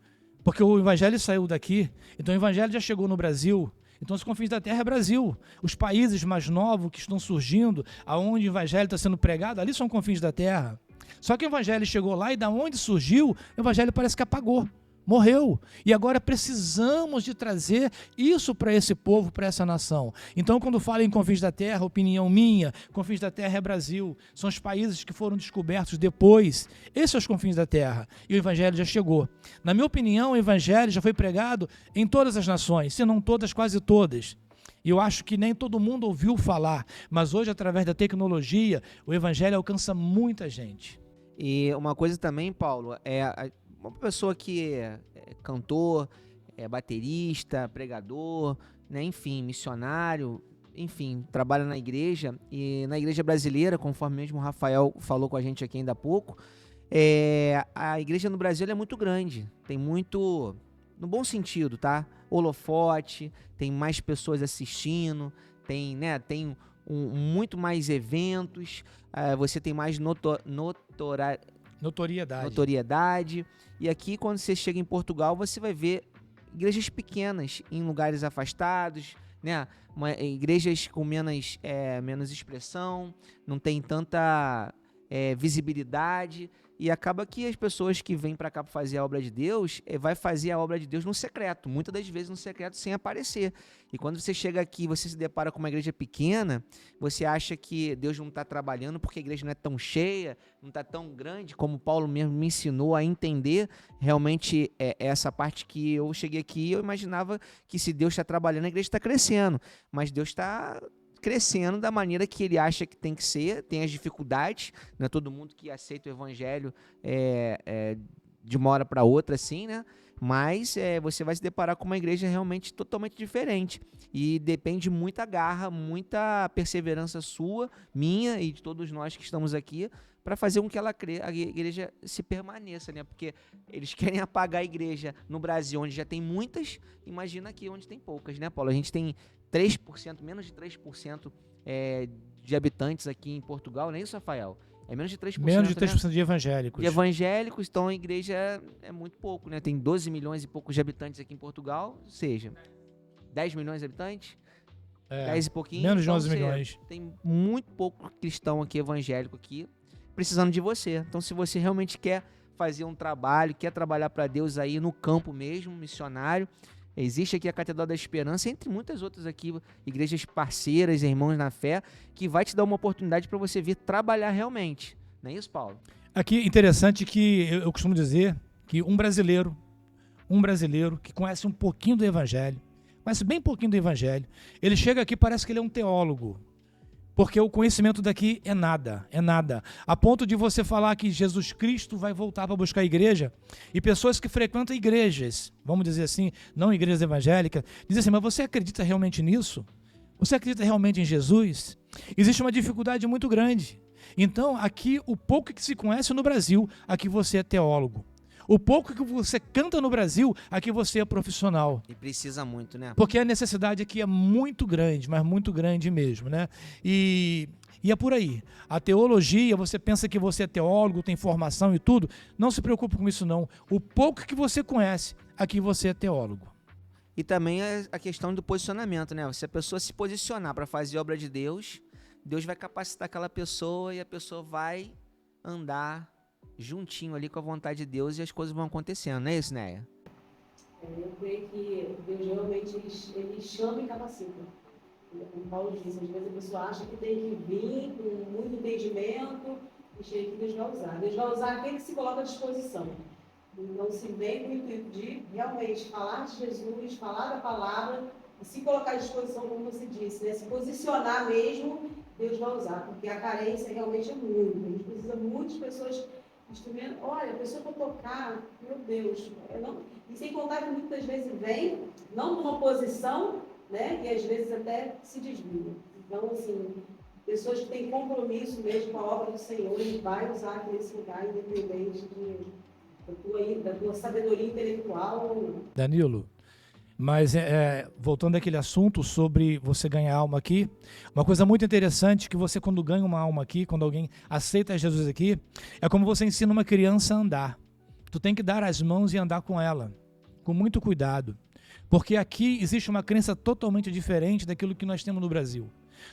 porque o evangelho saiu daqui, então o evangelho já chegou no Brasil. Então, os confins da terra é Brasil. Os países mais novos que estão surgindo, aonde o evangelho está sendo pregado, ali são confins da terra. Só que o evangelho chegou lá e da onde surgiu, o evangelho parece que apagou. Morreu. E agora precisamos de trazer isso para esse povo, para essa nação. Então, quando fala em confins da terra, opinião minha, confins da terra é Brasil. São os países que foram descobertos depois. Esses são os confins da terra. E o evangelho já chegou. Na minha opinião, o evangelho já foi pregado em todas as nações, se não todas, quase todas. E eu acho que nem todo mundo ouviu falar. Mas hoje, através da tecnologia, o evangelho alcança muita gente. E uma coisa também, Paulo, uma pessoa que é cantor, baterista, pregador, né, enfim, missionário, enfim, trabalha na igreja, e na igreja brasileira, conforme mesmo o Rafael falou com a gente aqui ainda há pouco, a igreja no Brasil é muito grande, tem muito, no bom sentido, tá? Holofote, tem mais pessoas assistindo, tem muito mais eventos, você tem mais notoriedade. E aqui, quando você chega em Portugal, você vai ver igrejas pequenas, em lugares afastados, né? Igrejas com menos expressão, não tem tanta visibilidade. E acaba que as pessoas que vêm para cá para fazer a obra de Deus, vai fazer a obra de Deus no secreto, muitas das vezes no secreto, sem aparecer. E quando você chega aqui, você se depara com uma igreja pequena, você acha que Deus não está trabalhando porque a igreja não é tão cheia, não está tão grande, como Paulo mesmo me ensinou a entender realmente essa parte que eu cheguei aqui, eu imaginava que se Deus está trabalhando, a igreja está crescendo, mas Deus está crescendo da maneira que ele acha que tem que ser, tem as dificuldades, não é todo mundo que aceita o evangelho de uma hora para outra, assim, né? Mas você vai se deparar com uma igreja realmente totalmente diferente. E depende muita garra, muita perseverança sua, minha e de todos nós que estamos aqui, para fazer com que a igreja se permaneça, né? Porque eles querem apagar a igreja no Brasil, onde já tem muitas, imagina aqui onde tem poucas, né, Paulo? A gente tem 3%, menos de 3% de habitantes aqui em Portugal, não é isso, Rafael? É menos de 3%. Menos de 3% né? de evangélicos. De evangélicos, então a igreja é muito pouco, né? Tem 12 milhões e poucos de habitantes aqui em Portugal, ou seja, 10 milhões de habitantes, 10 e pouquinho. Menos de então, 11 milhões. Tem muito pouco cristão aqui, evangélico aqui, precisando de você. Então, se você realmente quer fazer um trabalho, quer trabalhar para Deus aí no campo mesmo, missionário, existe aqui a Catedral da Esperança, entre muitas outras aqui, igrejas parceiras, irmãos na fé, que vai te dar uma oportunidade para você vir trabalhar realmente. Não é isso, Paulo? Aqui, interessante que eu costumo dizer que um brasileiro que conhece um pouquinho do Evangelho, conhece bem pouquinho do Evangelho, ele chega aqui, parece que ele é um teólogo, porque o conhecimento daqui é nada, a ponto de você falar que Jesus Cristo vai voltar para buscar a igreja, e pessoas que frequentam igrejas, vamos dizer assim, não igrejas evangélicas, dizem assim, mas você acredita realmente nisso? Você acredita realmente em Jesus? Existe uma dificuldade muito grande. Então, aqui, o pouco que se conhece no Brasil, aqui você é teólogo. O pouco que você canta no Brasil, aqui você é profissional. E precisa muito, né? Porque a necessidade aqui é muito grande, mas muito grande mesmo, né? E é por aí. A teologia, você pensa que você é teólogo, tem formação e tudo, não se preocupe com isso não. O pouco que você conhece, aqui você é teólogo. E também a questão do posicionamento, né? Se a pessoa se posicionar para fazer a obra de Deus, Deus vai capacitar aquela pessoa e a pessoa vai andar juntinho ali com a vontade de Deus e as coisas vão acontecendo, não é isso, Néia? Eu creio que Deus realmente ele chama e capacita. Como Paulo disse, às vezes a pessoa acha que tem que vir com muito entendimento e chega que Deus vai usar. Deus vai usar aquele que se coloca à disposição. Então, se vem com o intuito de realmente falar de Jesus, falar da palavra e se colocar à disposição, como você disse, né? Se posicionar mesmo, Deus vai usar, porque a carência realmente é muito. A gente precisa de muitas pessoas instrumento. Olha, a pessoa para tocar, meu Deus, e sem contar que muitas vezes vem, não numa posição, né, e às vezes até se desvia. Então, assim, pessoas que têm compromisso mesmo com a obra do Senhor, Ele vai usar aqui nesse lugar, independente da tua sabedoria intelectual ou não. Danilo, mas voltando àquele assunto sobre você ganhar alma aqui, uma coisa muito interessante que você, quando ganha uma alma aqui, quando alguém aceita Jesus aqui, é como você ensina uma criança a andar. Tu tem que dar as mãos e andar com ela, com muito cuidado, porque aqui existe uma crença totalmente diferente daquilo que nós temos no Brasil.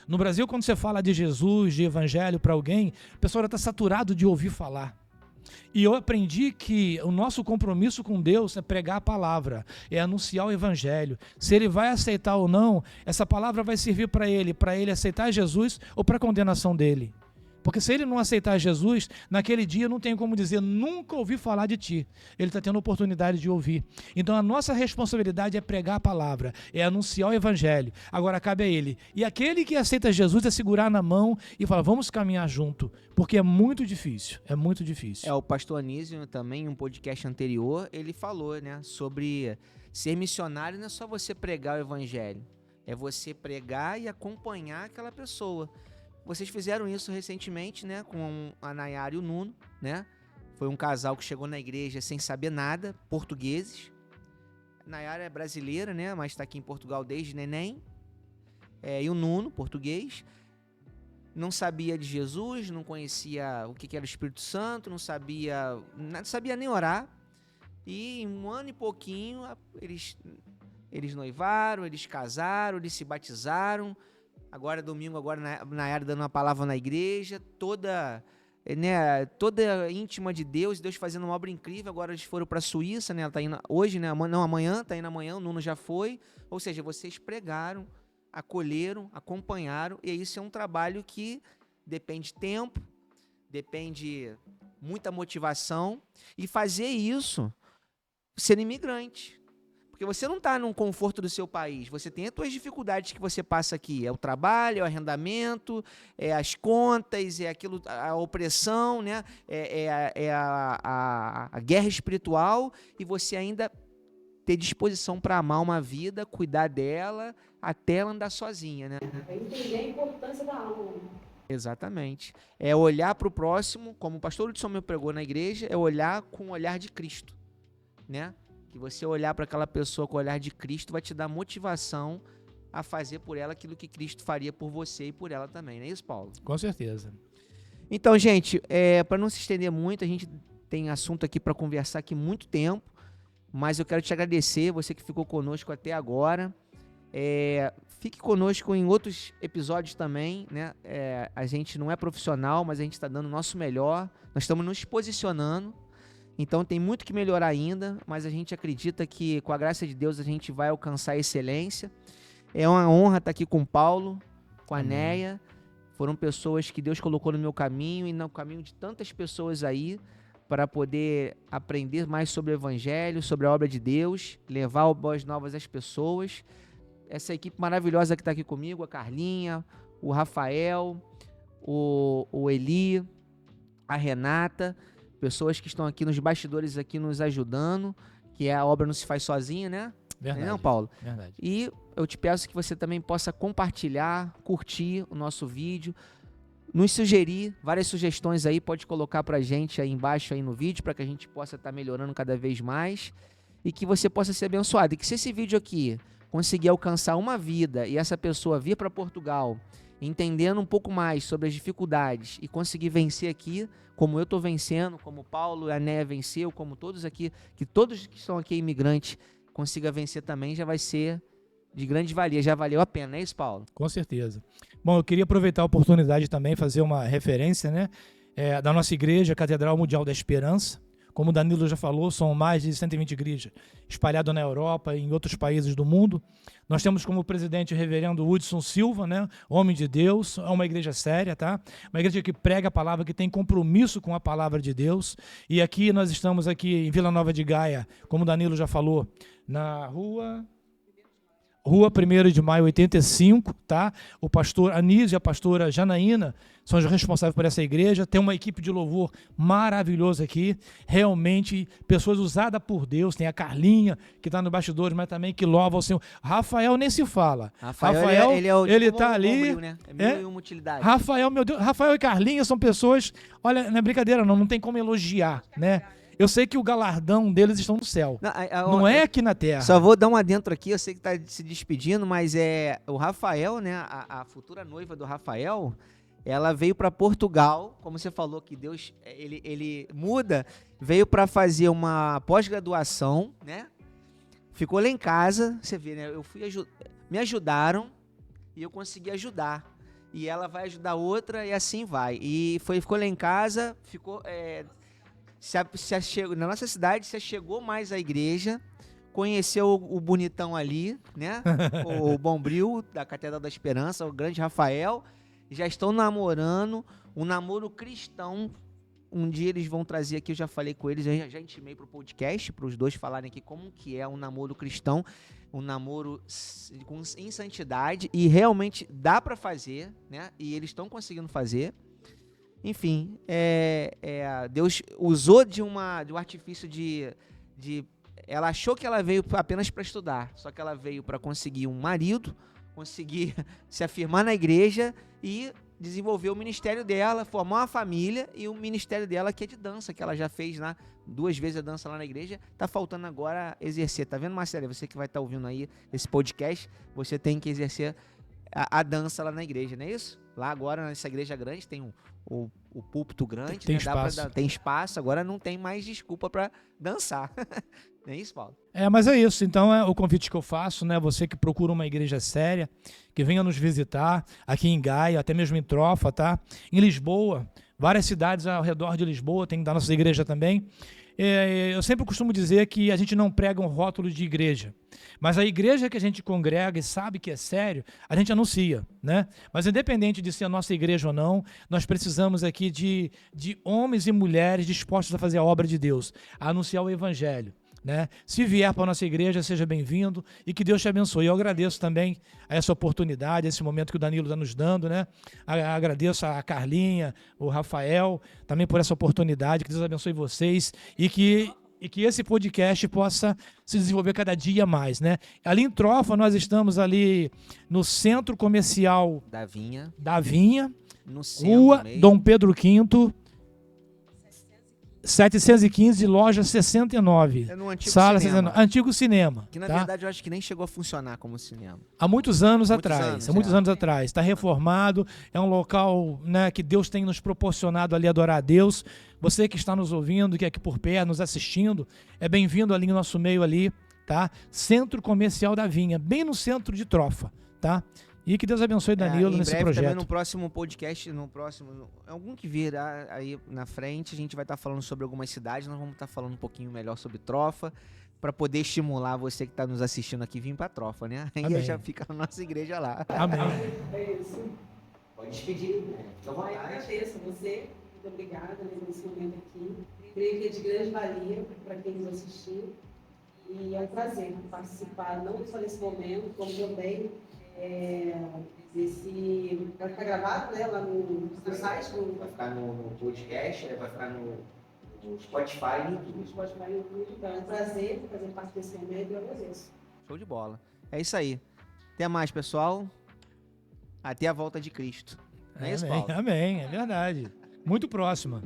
No Brasil, quando você fala de Jesus, de evangelho para alguém, o pessoal já está saturado de ouvir falar. E eu aprendi que o nosso compromisso com Deus é pregar a palavra, é anunciar o evangelho. Se ele vai aceitar ou não, essa palavra vai servir para ele aceitar Jesus ou para a condenação dele. Porque se ele não aceitar Jesus, naquele dia não tem como dizer, nunca ouvi falar de ti. Ele está tendo a oportunidade de ouvir. Então a nossa responsabilidade é pregar a palavra, é anunciar o evangelho. Agora cabe a ele. E aquele que aceita Jesus é segurar na mão e falar, vamos caminhar junto. Porque é muito difícil, é muito difícil. O pastor Anísio também, em um podcast anterior, ele falou, né, sobre ser missionário não é só você pregar o evangelho. É você pregar e acompanhar aquela pessoa. Vocês fizeram isso recentemente, né, com a Nayara e o Nuno, né? Foi um casal que chegou na igreja sem saber nada, portugueses. A Nayara é brasileira, né, mas está aqui em Portugal desde neném. E o Nuno, português, não sabia de Jesus, não conhecia o que era o Espírito Santo, não sabia nem orar. E em um ano e pouquinho, eles noivaram, eles casaram, eles se batizaram. Agora domingo, agora Nayara dando uma palavra na igreja, toda íntima de Deus, Deus fazendo uma obra incrível. Agora eles foram para a Suíça, né? Ela tá indo hoje, né? Não, amanhã, tá indo amanhã, o Nuno já foi. Ou seja, vocês pregaram, acolheram, acompanharam, e isso é um trabalho que depende de tempo, depende muita motivação, e fazer isso sendo imigrante. Porque você não está num conforto do seu país, você tem as suas dificuldades que você passa aqui. É o trabalho, é o arrendamento, é as contas, é aquilo, a opressão, né? A guerra espiritual, e você ainda ter disposição para amar uma vida, cuidar dela, até ela andar sozinha, né? Para entender a importância da alma. Exatamente. É olhar para o próximo, como o pastor Hudson me pregou na igreja, é olhar com o olhar de Cristo, né? Que você olhar para aquela pessoa com o olhar de Cristo vai te dar motivação a fazer por ela aquilo que Cristo faria por você e por ela também, não é isso, Paulo? Com certeza. Então, gente, para não se estender muito, a gente tem assunto aqui para conversar aqui muito tempo, mas eu quero te agradecer, você que ficou conosco até agora. Fique conosco em outros episódios também, né? A gente não é profissional, mas a gente está dando o nosso melhor, nós estamos nos posicionando. Então tem muito que melhorar ainda, mas a gente acredita que com a graça de Deus a gente vai alcançar a excelência. É uma honra estar aqui com o Paulo, com a Neia. Foram pessoas que Deus colocou no meu caminho e no caminho de tantas pessoas aí para poder aprender mais sobre o Evangelho, sobre a obra de Deus, levar boas novas às pessoas. Essa equipe maravilhosa que está aqui comigo, a Carlinha, o Rafael, o Eli, a Renata, pessoas que estão aqui nos bastidores aqui nos ajudando, que a obra não se faz sozinha, né? Verdade. Não, Paulo? Verdade. E eu te peço que você também possa compartilhar, curtir o nosso vídeo, nos sugerir várias sugestões aí, pode colocar pra gente aí embaixo aí no vídeo, para que a gente possa estar melhorando cada vez mais e que você possa ser abençoado. E que se esse vídeo aqui conseguir alcançar uma vida e essa pessoa vir para Portugal entendendo um pouco mais sobre as dificuldades e conseguir vencer aqui, como eu estou vencendo, como o Paulo e a Néia venceu, como todos aqui, que todos que estão aqui imigrantes consigam vencer também, já vai ser de grande valia, já valeu a pena, não é isso, Paulo? Com certeza. Bom, eu queria aproveitar a oportunidade também, fazer uma referência, né, da nossa igreja, Catedral Mundial da Esperança. Como o Danilo já falou, são mais de 120 igrejas espalhadas na Europa e em outros países do mundo. Nós temos como presidente o reverendo Hudson Silva, né? Homem de Deus, é uma igreja séria, tá? Uma igreja que prega a palavra, que tem compromisso com a palavra de Deus. E aqui nós estamos aqui em Vila Nova de Gaia, como o Danilo já falou, na Rua 1º de Maio, 85, tá? O pastor Anísio e a pastora Janaína são os responsáveis por essa igreja. Tem uma equipe de louvor maravilhosa aqui, realmente pessoas usadas por Deus. Tem a Carlinha, que está nos bastidores, mas também que louva o Senhor. Rafael nem se fala. Rafael ele tá ali. Né? É mil e uma utilidade. Rafael, meu Deus, Rafael e Carlinha são pessoas, olha, não é brincadeira não tem como elogiar, né? Eu sei que o galardão deles estão no céu. Não é aqui na terra. Só vou dar um adentro aqui, eu sei que está se despedindo, mas o Rafael, né, a futura noiva do Rafael, ela veio para Portugal, como você falou que Deus, ele muda, veio para fazer uma pós-graduação, né? Ficou lá em casa, você vê, né? Me ajudaram e eu consegui ajudar. E ela vai ajudar outra e assim vai. E ficou lá em casa, ficou... na nossa cidade, você chegou mais à igreja, conheceu o bonitão ali, né? O Bombril, da Catedral da Esperança, o grande Rafael, já estão namorando, um namoro cristão. Um dia eles vão trazer aqui, eu já falei com eles, eu já intimei para o podcast, para os dois falarem aqui como que é um namoro cristão, um namoro em santidade, e realmente dá para fazer, né? E eles estão conseguindo fazer. Enfim, Deus usou de um artifício de... Ela achou que ela veio apenas para estudar, só que ela veio para conseguir um marido, conseguir se afirmar na igreja e desenvolver o ministério dela, formar uma família, e o ministério dela que é de dança, que ela já fez 2 vezes a dança lá na igreja, tá faltando agora exercer. Tá vendo, Marcelo? Você que vai estar ouvindo aí esse podcast, você tem que exercer a dança lá na igreja, não é isso? Lá agora, nessa igreja grande, tem o púlpito grande, tem né? espaço. Tem espaço, agora não tem mais desculpa para dançar. Não é isso, Paulo? Mas é isso. Então é o convite que eu faço, né? Você que procura uma igreja séria, que venha nos visitar aqui em Gaia, até mesmo em Trofa, tá? Em Lisboa, várias cidades ao redor de Lisboa, tem da nossa igreja também. Eu sempre costumo dizer que a gente não prega um rótulo de igreja, mas a igreja que a gente congrega e sabe que é sério, a gente anuncia, né? Mas independente de ser a nossa igreja ou não, nós precisamos aqui de homens e mulheres dispostos a fazer a obra de Deus, a anunciar o evangelho. né? Se vier para a nossa igreja, seja bem-vindo e que Deus te abençoe. Eu agradeço também a essa oportunidade, esse momento que o Danilo está nos dando, né? Agradeço a Carlinha, o Rafael, também por essa oportunidade. Que Deus abençoe vocês e que esse podcast possa se desenvolver cada dia mais, né? Ali em Trofa, nós estamos ali no Centro Comercial Da Vinha, no centro Rua mesmo. Dom Pedro V, 715, loja 69. É no antigo Sala cinema. 69. Antigo cinema. Que na tá? verdade eu acho que nem chegou a funcionar como cinema. Há muitos anos Muitos atrás. anos, Há muitos é. anos atrás. Está reformado. É um local, né, que Deus tem nos proporcionado ali adorar a Deus. Você que está nos ouvindo, que é aqui por perto, nos assistindo, é bem-vindo ali no nosso meio ali, tá? Centro Comercial da Vinha, bem no centro de Trofa, tá? E que Deus abençoe Danilo Em nesse breve, projeto. também no próximo podcast, algum que virá aí na frente, a gente vai estar falando sobre algumas cidades, nós vamos estar falando um pouquinho melhor sobre Trofa, para poder estimular você que está nos assistindo aqui vir para Trofa, né? Aí Amém. já fica na nossa igreja lá. Amém. É isso. Pode despedir, né? Fica à Eu agradeço a você, muito obrigada nesse momento aqui. Creio que é de grande valia para quem nos assistiu. E é um prazer participar, não só nesse momento, como também desse. Vai ficar gravado, né, lá no site, Vai ficar no podcast, vai ficar no Spotify e no no YouTube. Spotify e no YouTube. Então é um prazer fazer parte desse momento e eu agradeço. Show de bola. É isso aí. Até mais, pessoal. Até a volta de Cristo. Não é isso, Amém. Paulo? Amém, é verdade. Muito próxima.